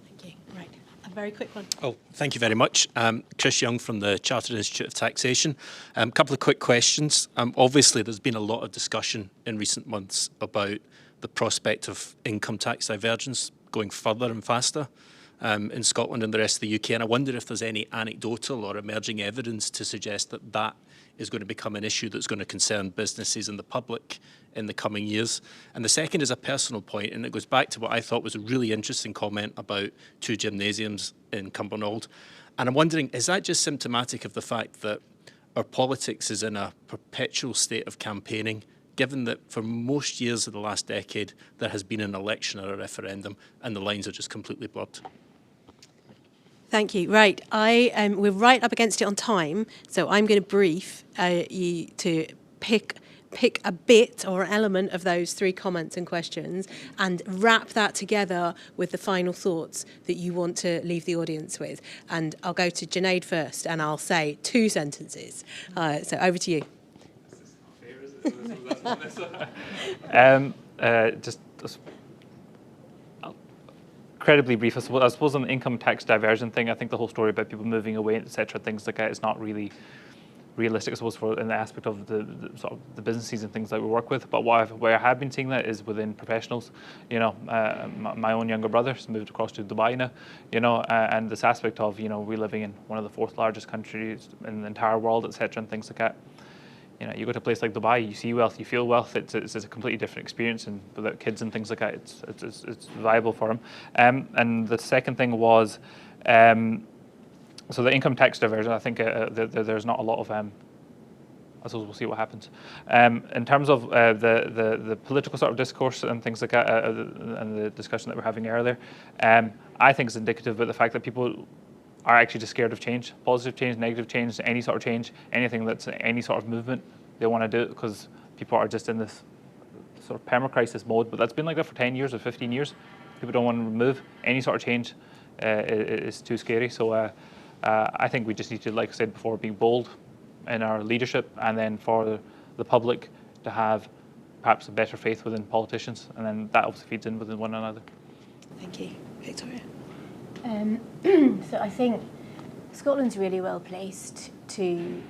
Thank you. Right, a very quick one. Oh, thank you very much. Chris Young from the Chartered Institute of Taxation. A couple of quick questions. Obviously, there's been a lot of discussion in recent months about the prospect of income tax divergence going further and faster in Scotland and the rest of the UK. And I wonder if there's any anecdotal or emerging evidence to suggest that that is going to become an issue that's going to concern businesses and the public in the coming years. And the second is a personal point, and it goes back to what I thought was a really interesting comment about 2 gymnasiums in Cumbernauld. And I'm wondering, is that just symptomatic of the fact that our politics is in a perpetual state of campaigning, given that for most years of the last decade, there has been an election or a referendum, and the lines are just completely blurred? Thank you. Right, we're right up against it on time, so I'm going to brief you to pick a bit or an element of those 3 comments and questions and wrap that together with the final thoughts that you want to leave the audience with. And I'll go to Junaid first, and I'll say 2 sentences. So over to you. Just incredibly brief. I suppose on the income tax diversion thing, I think the whole story about people moving away, etc., things like that, is not really realistic, I suppose, for in the aspect of the sort of the businesses and things that we work with. But where I have been seeing that is within professionals. You know, my own younger brother has moved across to Dubai now. You know, and this aspect of, you know, we living in one of the 4th largest countries in the entire world, etc., and things like that. You know, you go to a place like Dubai, you see wealth, you feel wealth. It's a completely different experience, and without kids and things like that, it's viable for them. And the second thing was, so the income tax diversion. I think there's not a lot of. I suppose we'll see what happens. In terms of the political sort of discourse and things like that, and the discussion that we're having earlier, I think it's indicative of the fact that people are actually just scared of change, positive change, negative change, any sort of change, anything that's any sort of movement. They want to do it because people are just in this sort of perma-crisis mode. But that's been like that for 10 years or 15 years. People don't want to move. Any sort of change is too scary. So I think we just need to, like I said before, be bold in our leadership, and then for the public to have perhaps a better faith within politicians, and then that obviously feeds in within one another. Thank you. Victoria? So I think Scotland's really well placed to.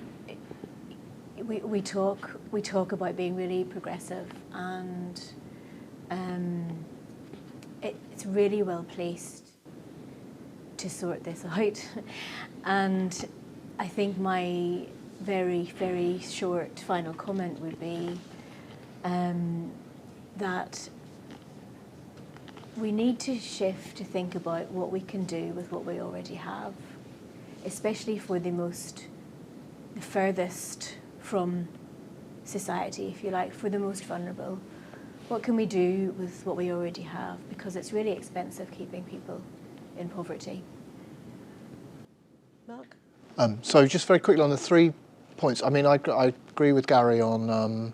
We talk about being really progressive, and it's really well placed to sort this out. And I think my very, very short final comment would be that we need to shift to think about what we can do with what we already have, especially for the furthest from society, if you like, for the most vulnerable. What can we do with what we already have? Because it's really expensive keeping people in poverty. Mark? So just very quickly on the 3 points. I mean, I agree with Gary on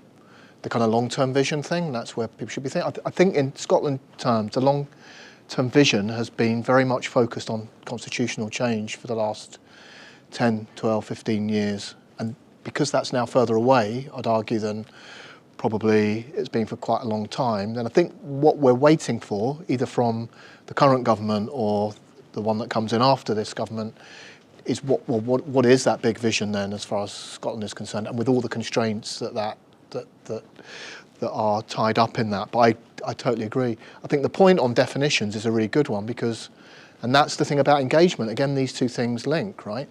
the kind of long-term vision thing. That's where people should be thinking. I think in Scotland terms, the long-term vision has been very much focused on constitutional change for the last 10, 12, 15 years. And because that's now further away, I'd argue, than probably it's been for quite a long time, then I think what we're waiting for, either from the current government or the one that comes in after this government, is what is that big vision then, as far as Scotland is concerned, and with all the constraints that are tied up in that. But I totally agree. I think the point on definitions is a really good one, because, and that's the thing about engagement. Again, these two things link, right?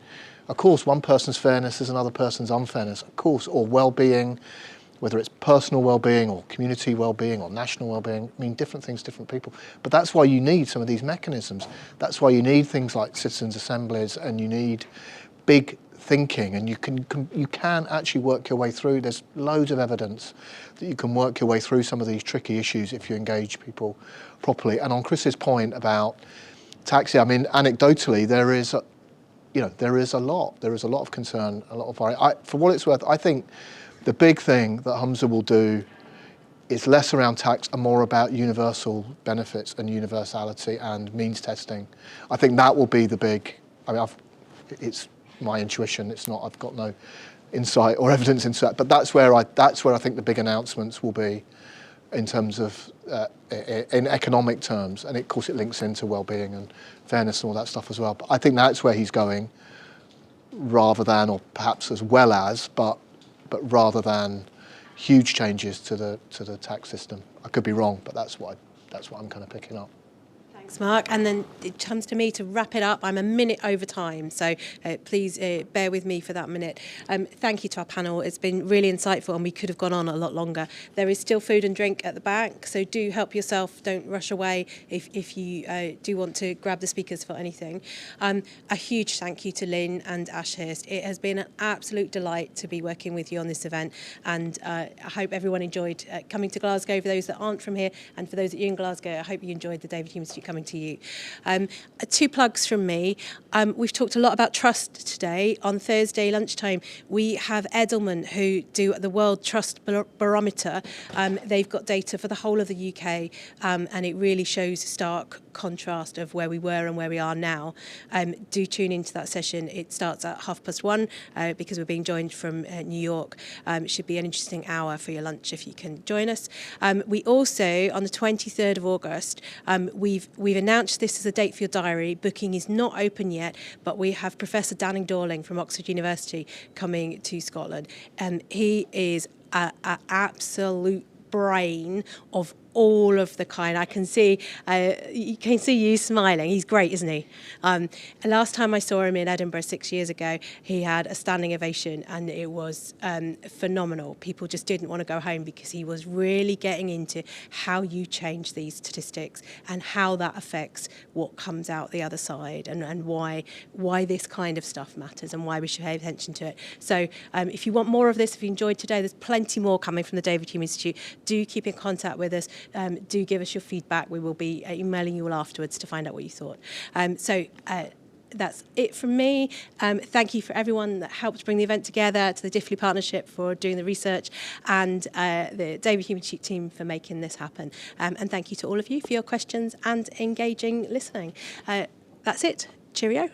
Of course, one person's fairness is another person's unfairness, of course, or well-being, whether it's personal well-being or community well-being or national well-being, I mean, different things, different people. But that's why you need some of these mechanisms. That's why you need things like citizens' assemblies, and you need big thinking, and you can actually work your way through. There's loads of evidence that you can work your way through some of these tricky issues if you engage people properly. And on Chris's point about taxi, I mean, anecdotally, there is a lot of concern, a lot of worry. For what it's worth, I think the big thing that Humza will do is less around tax and more about universal benefits and universality and means testing. I think that will be the big, I mean, it's my intuition, it's not, I've got no insight or evidence into that, but that's where I think the big announcements will be in terms of, in economic terms, and of course it links into well-being and fairness and all that stuff as well. But I think that's where he's going, rather than, or perhaps as well as, but rather than huge changes to the tax system. I could be wrong, but that's what I'm kind of picking up. Thanks, Mark. And then it comes to me to wrap it up. I'm a minute over time, so please bear with me for that minute. Thank you to our panel. It's been really insightful, and we could have gone on a lot longer. There is still food and drink at the back, so do help yourself. Don't rush away if you do want to grab the speakers for anything. A huge thank you to Lynn and Ashurst. It has been an absolute delight to be working with you on this event, and I hope everyone enjoyed coming to Glasgow. For those that aren't from here, and for those that are in Glasgow, I hope you enjoyed the David Hume Institute coming to you. 2 plugs from me. We've talked a lot about trust today. On Thursday lunchtime, we have Edelman, who do the World Trust Barometer. They've got data for the whole of the UK, and it really shows a stark contrast of where we were and where we are now. Do tune into that session. It starts at 1:30 because we're being joined from New York. It should be an interesting hour for your lunch if you can join us. We also, on the 23rd of August, we've announced this as a date for your diary. Booking is not open yet, but we have Professor Danning Dorling from Oxford University coming to Scotland. He is an absolute brain of all of the kind. I can see you smiling. He's great, isn't he? Last time I saw him in Edinburgh 6 years ago, he had a standing ovation, and it was phenomenal. People just didn't want to go home because he was really getting into how you change these statistics and how that affects what comes out the other side, and why this kind of stuff matters and why we should pay attention to it. So if you want more of this, if you enjoyed today, there's plenty more coming from the David Hume Institute. Do keep in contact with us. Do give us your feedback. We will be emailing you all afterwards to find out what you thought. That's it from me. Thank you for everyone that helped bring the event together, to the Diffley Partnership for doing the research, and the David Hume Institute team for making this happen. And thank you to all of you for your questions and engaging listening. That's it. Cheerio.